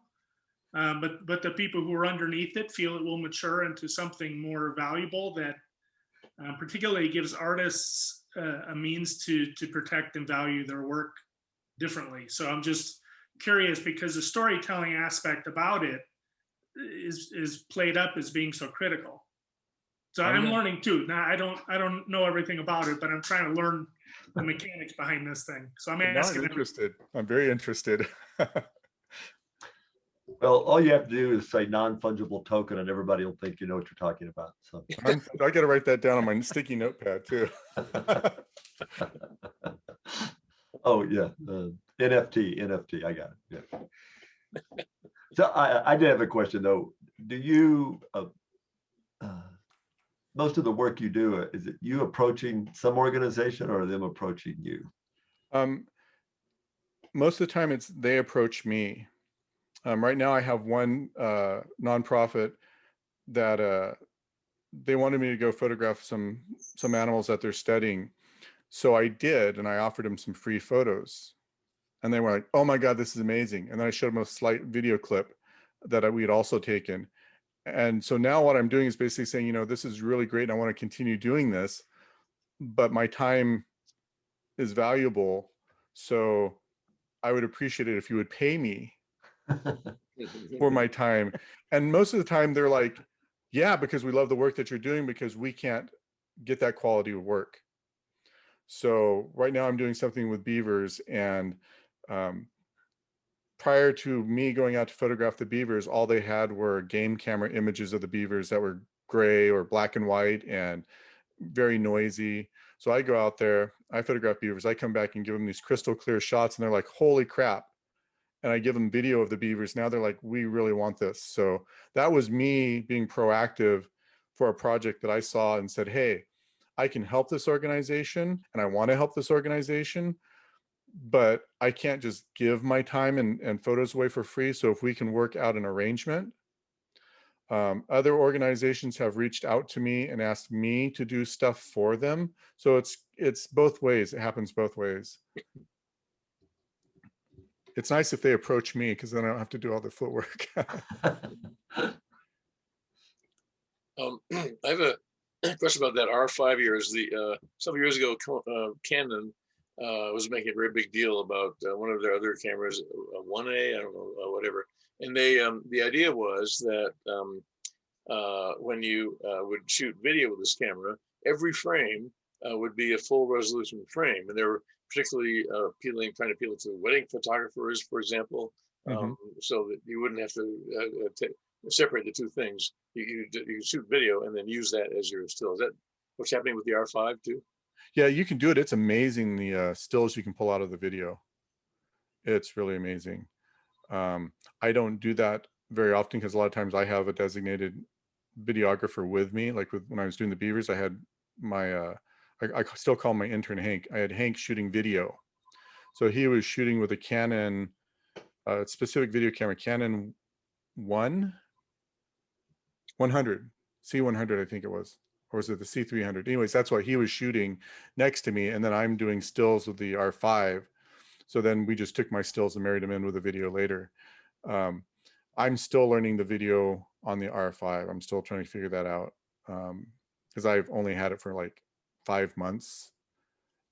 but the people who are underneath it feel it will mature into something more valuable that particularly gives artists a means to protect and value their work differently. So I'm just curious because the storytelling aspect about it is played up as being so critical. So I'm learning too. Now I don't know everything about it, but I'm trying to learn the mechanics behind this thing. So I'm asking. I'm interested. I'm very interested. Well, all you have to do is say non-fungible token and everybody will think you know what you're talking about. So I got to write that down on my sticky notepad too. oh yeah, NFT, I got it. Yeah. So I did have a question though. Do you, most of the work you do, is it you approaching some organization or them approaching you? Most of the time it's they approach me. Right now I have one nonprofit that they wanted me to go photograph some animals that they're studying. So I did, and I offered them some free photos. And they were like, oh my God, this is amazing. And then I showed them a slight video clip that we had also taken. And so now what I'm doing is basically saying, you know, this is really great and I want to continue doing this, but my time is valuable. So I would appreciate it if you would pay me for my time. And most of the time they're like, yeah, because we love the work that you're doing because we can't get that quality of work. So right now I'm doing something with beavers, and prior to me going out to photograph the beavers, all they had were game camera images of the beavers that were gray or black and white and very noisy. So I go out there, I photograph beavers, I come back and give them these crystal clear shots and they're like, holy crap. And I give them video of the beavers. Now they're like, we really want this. So that was me being proactive for a project that I saw and said, hey, I can help this organization and I want to help this organization, but I can't just give my time and photos away for free. So if we can work out an arrangement. Other organizations have reached out to me and asked me to do stuff for them. So it's both ways. It happens both ways. It's nice if they approach me because then I don't have to do all the footwork. I have a question about that R5 years. Several years ago, Canon was making a very big deal about one of their other cameras, 1A, I don't know, whatever. And they, the idea was that when you would shoot video with this camera, every frame would be a full resolution frame. And they were particularly trying to appeal to wedding photographers, for example, so that you wouldn't have to separate the two things. You shoot video and then use that as your still. Is that what's happening with the R5 too? Yeah, you can do it. It's amazing the stills you can pull out of the video. It's really amazing. I don't do that very often because a lot of times I have a designated videographer with me. Like when I was doing the beavers, I had my, I still call my intern Hank. I had Hank shooting video. So he was shooting with a Canon, specific video camera, Canon 100, C100, I think it was. Or was it the C300? Anyways, that's what he was shooting next to me. And then I'm doing stills with the R5. So then we just took my stills and married them in with a video later. I'm still learning the video on the R5. I'm still trying to figure that out because I've only had it for like 5 months.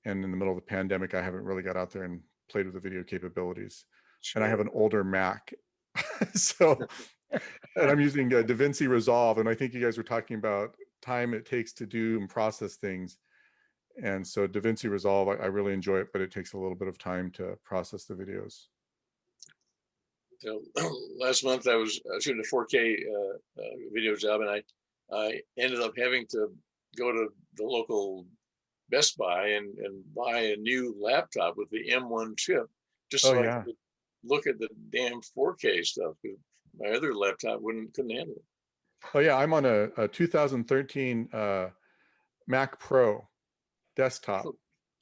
And in the middle of the pandemic, I haven't really got out there and played with the video capabilities. Sure. And I have an older Mac. So, and I'm using DaVinci Resolve. And I think you guys were talking about time it takes to do and process things. And so DaVinci Resolve, I really enjoy it, but it takes a little bit of time to process the videos. So, last month I was shooting a 4K video job, and I ended up having to go to the local Best Buy and buy a new laptop with the M1 chip, just so I could look at the damn 4K stuff, because my other laptop couldn't handle it. Oh yeah, I'm on a 2013 Mac Pro desktop.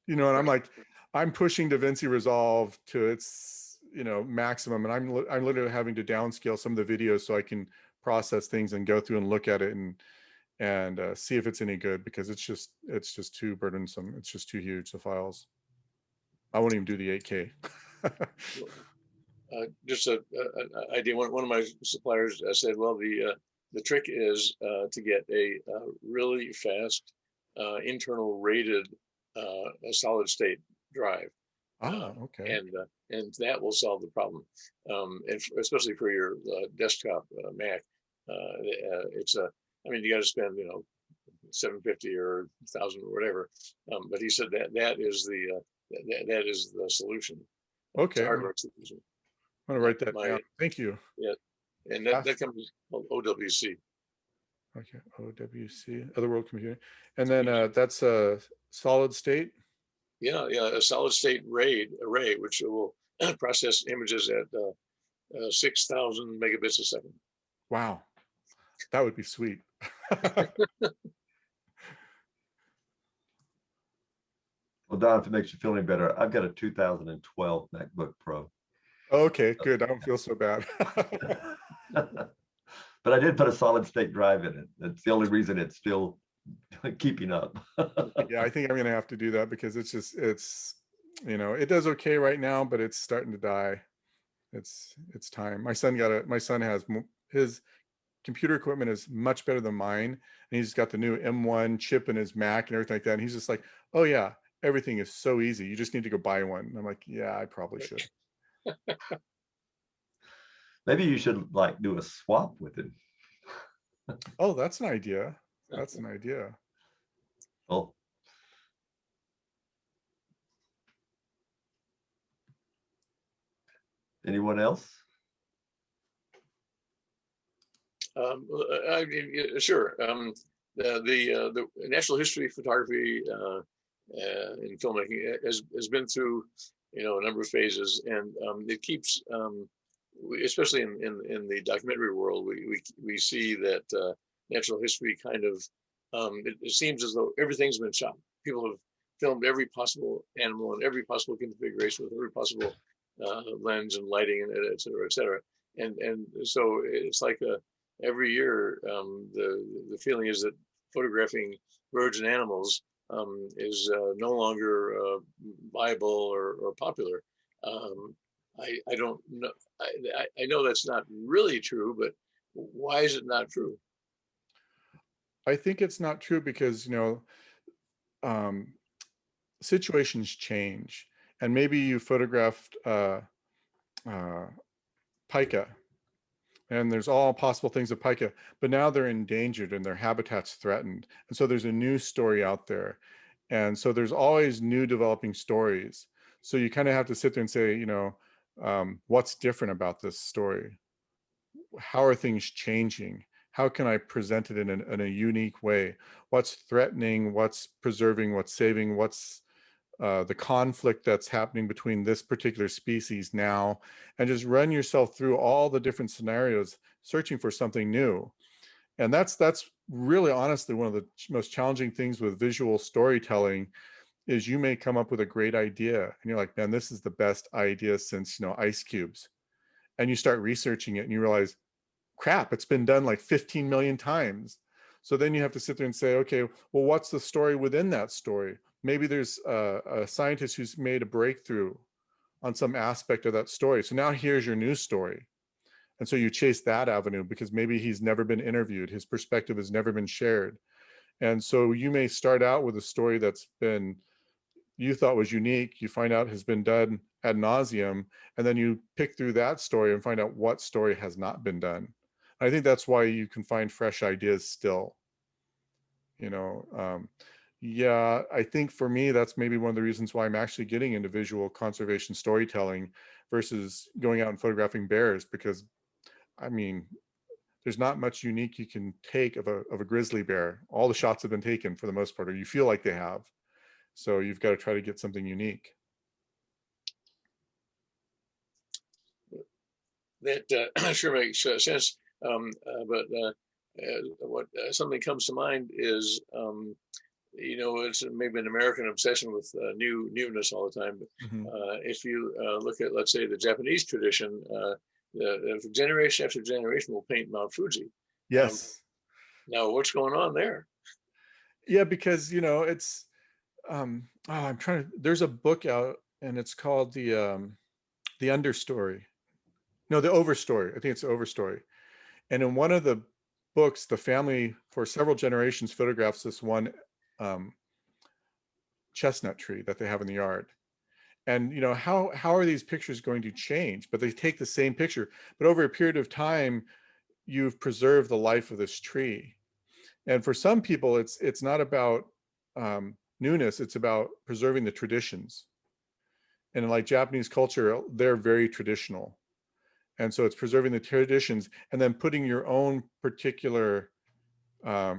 you know, and I'm like, I'm pushing DaVinci Resolve to its, you know, maximum, and I'm literally having to downscale some of the videos so I can process things and go through and look at it and see if it's any good, because it's just too burdensome. It's just too huge, the files. I won't even do the 8K. Just an idea. One of my suppliers said, well, the trick is to get a really fast internal rated a solid state drive. Okay. And that will solve the problem. And especially for your desktop Mac, it's a. I mean, you got to spend, you know, $750 or $1,000 or whatever. But he said that is the solution. Okay. It's a hardware solution. I'm gonna write that down. Thank you. Yeah, and that comes from OWC. Okay, OWC, Other World Computing, and then that's a solid state. Yeah, a solid state array, which will process images at 6,000 megabits a second. Wow, that would be sweet. Well, Don, if it makes you feel any better, I've got a 2012 MacBook Pro. Okay, good. I don't feel so bad. But I did put a solid state drive in it. That's the only reason it's still keeping up. Yeah, I think I'm gonna have to do that, because it's you know, it does okay right now, but it's starting to die. It's time. My son has his computer equipment is much better than mine, and he's got the new M1 chip in his Mac and everything like that. And he's just like, oh yeah, everything is so easy. You just need to go buy one. And I'm like, yeah, I probably should. Maybe you should like do a swap with it. Oh, that's an idea. That's an idea. Oh. Anyone else? Sure. The natural history photography in filmmaking has been through, you know, a number of phases, and it keeps, especially in the documentary world, we see that natural history kind of, it seems as though everything's been shot. People have filmed every possible animal in every possible configuration with every possible lens and lighting, and et cetera, et cetera. And so it's like every year, the feeling is that photographing virgin animals is no longer viable or popular. I don't know. I know that's not really true, but why is it not true? I think it's not true because, you know, situations change, and maybe you photographed pika, and there's all possible things of pika, but now they're endangered and their habitat's threatened. And so there's a new story out there. And so there's always new developing stories. So you kind of have to sit there and say, you know, what's different about this story? How are things changing? How can I present it in a unique way? What's threatening? What's preserving? What's saving? What's the conflict that's happening between this particular species now? And just run yourself through all the different scenarios, searching for something new. And that's really honestly one of the most challenging things with visual storytelling, is you may come up with a great idea and you're like, man, this is the best idea since, you know, ice cubes. And you start researching it and you realize, crap, it's been done like 15 million times. So then you have to sit there and say, okay, well, what's the story within that story? Maybe there's a scientist who's made a breakthrough on some aspect of that story. So now here's your news story. And so you chase that avenue because maybe he's never been interviewed. His perspective has never been shared. And so you may start out with a story that's been, you thought was unique, you find out has been done ad nauseum, and then you pick through that story and find out what story has not been done. I think that's why you can find fresh ideas still. You know, yeah, I think for me, that's maybe one of the reasons why I'm actually getting into visual conservation storytelling versus going out and photographing bears, because I mean, there's not much unique you can take of a grizzly bear. All the shots have been taken for the most part, or you feel like they have. So you've got to try to get something unique. That sure makes sense. But what something comes to mind is it's maybe an American obsession with newness all the time. But Mhm. if you look at, let's say, the Japanese tradition, generation after generation will paint Mount Fuji. Yes. Now, what's going on there? Yeah, because it's there's a book out and it's called the Understory. No, the Overstory. I think it's the Overstory. And in one of the books, the family for several generations photographs this one chestnut tree that they have in the yard. And how are these pictures going to change? But they take the same picture, but over a period of time, you've preserved the life of this tree. And for some people, it's not about newness, it's about preserving the traditions. And like Japanese culture, they're very traditional. And so it's preserving the traditions and then putting your own particular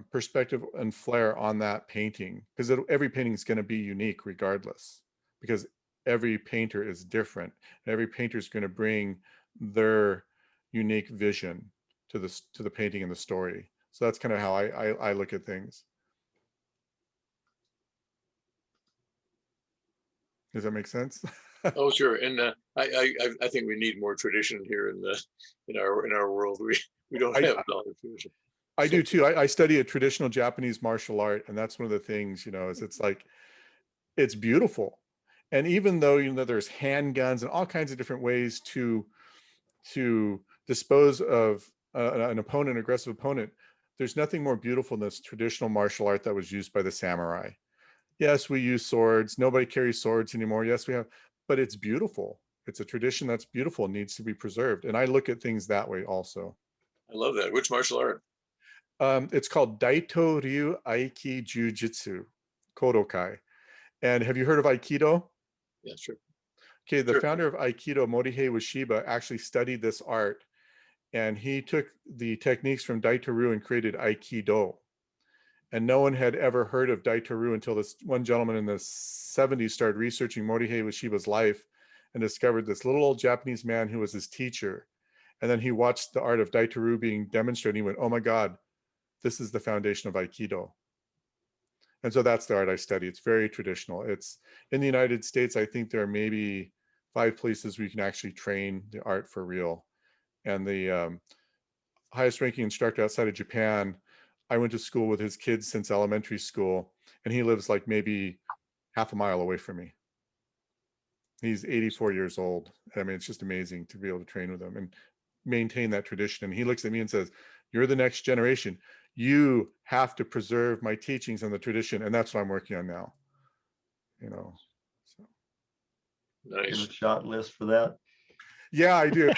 perspective and flair on that painting, because every painting is going to be unique regardless, because every painter is different. Every painter is going to bring their unique vision to the painting and the story. So that's kind of how I look at things. Does that make sense? Oh, sure. And I think we need more tradition here in our world. We don't have a lot of tradition. I do too. I study a traditional Japanese martial art, and that's one of the things, is it's like, it's beautiful. And even though, there's handguns and all kinds of different ways to dispose of an opponent, aggressive opponent, there's nothing more beautiful than this traditional martial art that was used by the samurai. Yes, we use swords. Nobody carries swords anymore. Yes, we have, but it's beautiful. It's a tradition that's beautiful and needs to be preserved. And I look at things that way also. I love that. Which martial art? It's called Daito Ryu Aiki Jiu-Jitsu, Kodokai. And have you heard of Aikido? Yeah, sure. Okay, the Sure. founder of Aikido, Morihei Ueshiba, actually studied this art, and he took the techniques from Daito-ryu and created Aikido. And no one had ever heard of Daito-ryu until this one gentleman in the 70s started researching Morihei Ueshiba's life and discovered this little old Japanese man who was his teacher. And then he watched the art of Daito-ryu being demonstrated, and he went, oh my God, this is the foundation of Aikido. And so that's the art I study. It's very traditional. It's in the United States, I think there are maybe 5 places where you can actually train the art for real. And the highest ranking instructor outside of Japan, I went to school with his kids since elementary school, and he lives like maybe half a mile away from me. He's 84 years old. I mean, it's just amazing to be able to train with him and maintain that tradition. And he looks at me and says, you're the next generation. You have to preserve my teachings and the tradition. And that's what I'm working on now. So. Nice. A shot list for that? Yeah, I do.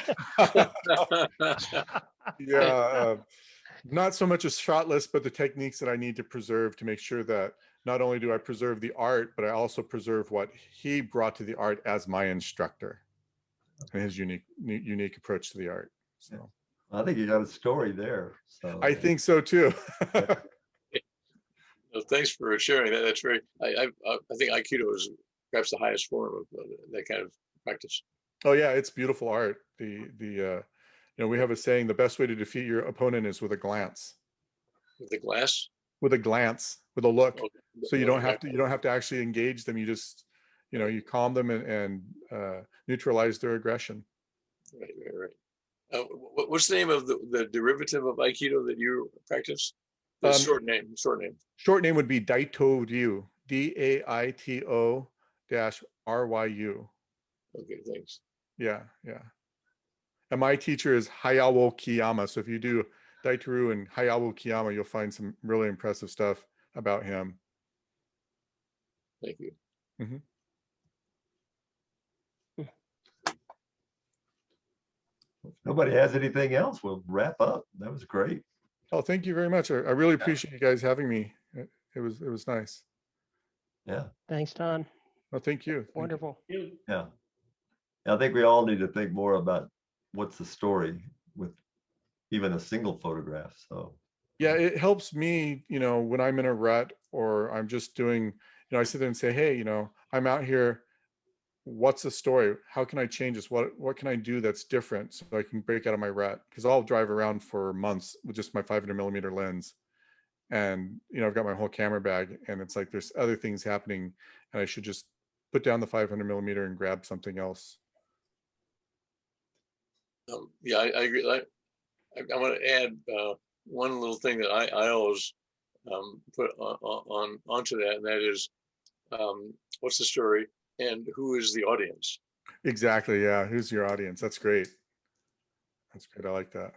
Yeah. Not so much a shot list, but the techniques that I need to preserve to make sure that not only do I preserve the art, but I also preserve what he brought to the art as my instructor and his unique approach to the art. So I think you got a story there. So I think so too. Well, thanks for sharing that. That's very. I think Aikido is perhaps the highest form of that kind of practice. Oh yeah, it's beautiful art. We have a saying: the best way to defeat your opponent is with a glance. With the glass. With a glance, with a look. Okay. So you don't have to actually engage them. You just, you calm them and neutralize their aggression. Right. What's the name of the derivative of Aikido that you practice? The short name. Short name would be Daito Ryu. Daito-ryu. Okay, thanks. Yeah. And my teacher is Hayao Kiyama. So if you do Daito-ryu and Hayao Kiyama, you'll find some really impressive stuff about him. Thank you. Mm-hmm. if nobody has anything else, we'll wrap up. That was great. Oh, thank you very much. I really appreciate you guys having me. It was nice. Yeah. Thanks, Don. Well, thank you. Wonderful. Yeah. I think we all need to think more about what's the story with even a single photograph. So yeah, it helps me, when I'm in a rut or I'm just doing, I sit there and say, hey, I'm out here. What's the story? How can I change this? What can I do that's different so I can break out of my rut? Because I'll drive around for months with just my 500mm lens And, you know, I've got my whole camera bag and it's like, there's other things happening and I should just put down the 500mm and grab something else. Yeah, I agree. I want to add one little thing that I always put onto that, and that is, what's the story and who is the audience? Exactly. Yeah. Who's your audience? That's great. That's great. I like that.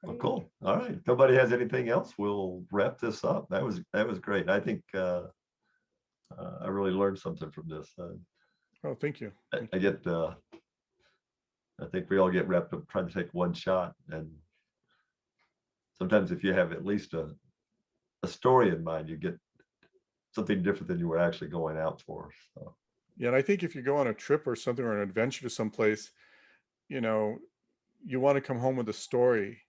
Well, cool. All right. If nobody has anything else, we'll wrap this up. That was great. I think I really learned something from this. Oh, thank you. I get. I think we all get wrapped up trying to take one shot, and sometimes if you have at least a story in mind, you get something different than you were actually going out for. So. Yeah, and I think if you go on a trip or something or an adventure to someplace, you know, you want to come home with a story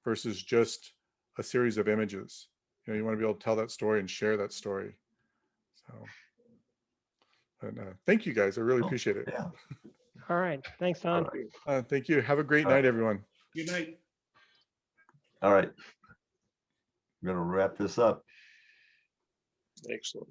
versus just a series of images. You know, you want to be able to tell that story and share that story. So, and thank you guys. I really appreciate it. Yeah. All right. Thanks, Don. Thank you. Have a great night, everyone. Good night. All right. I'm going to wrap this up. Excellent.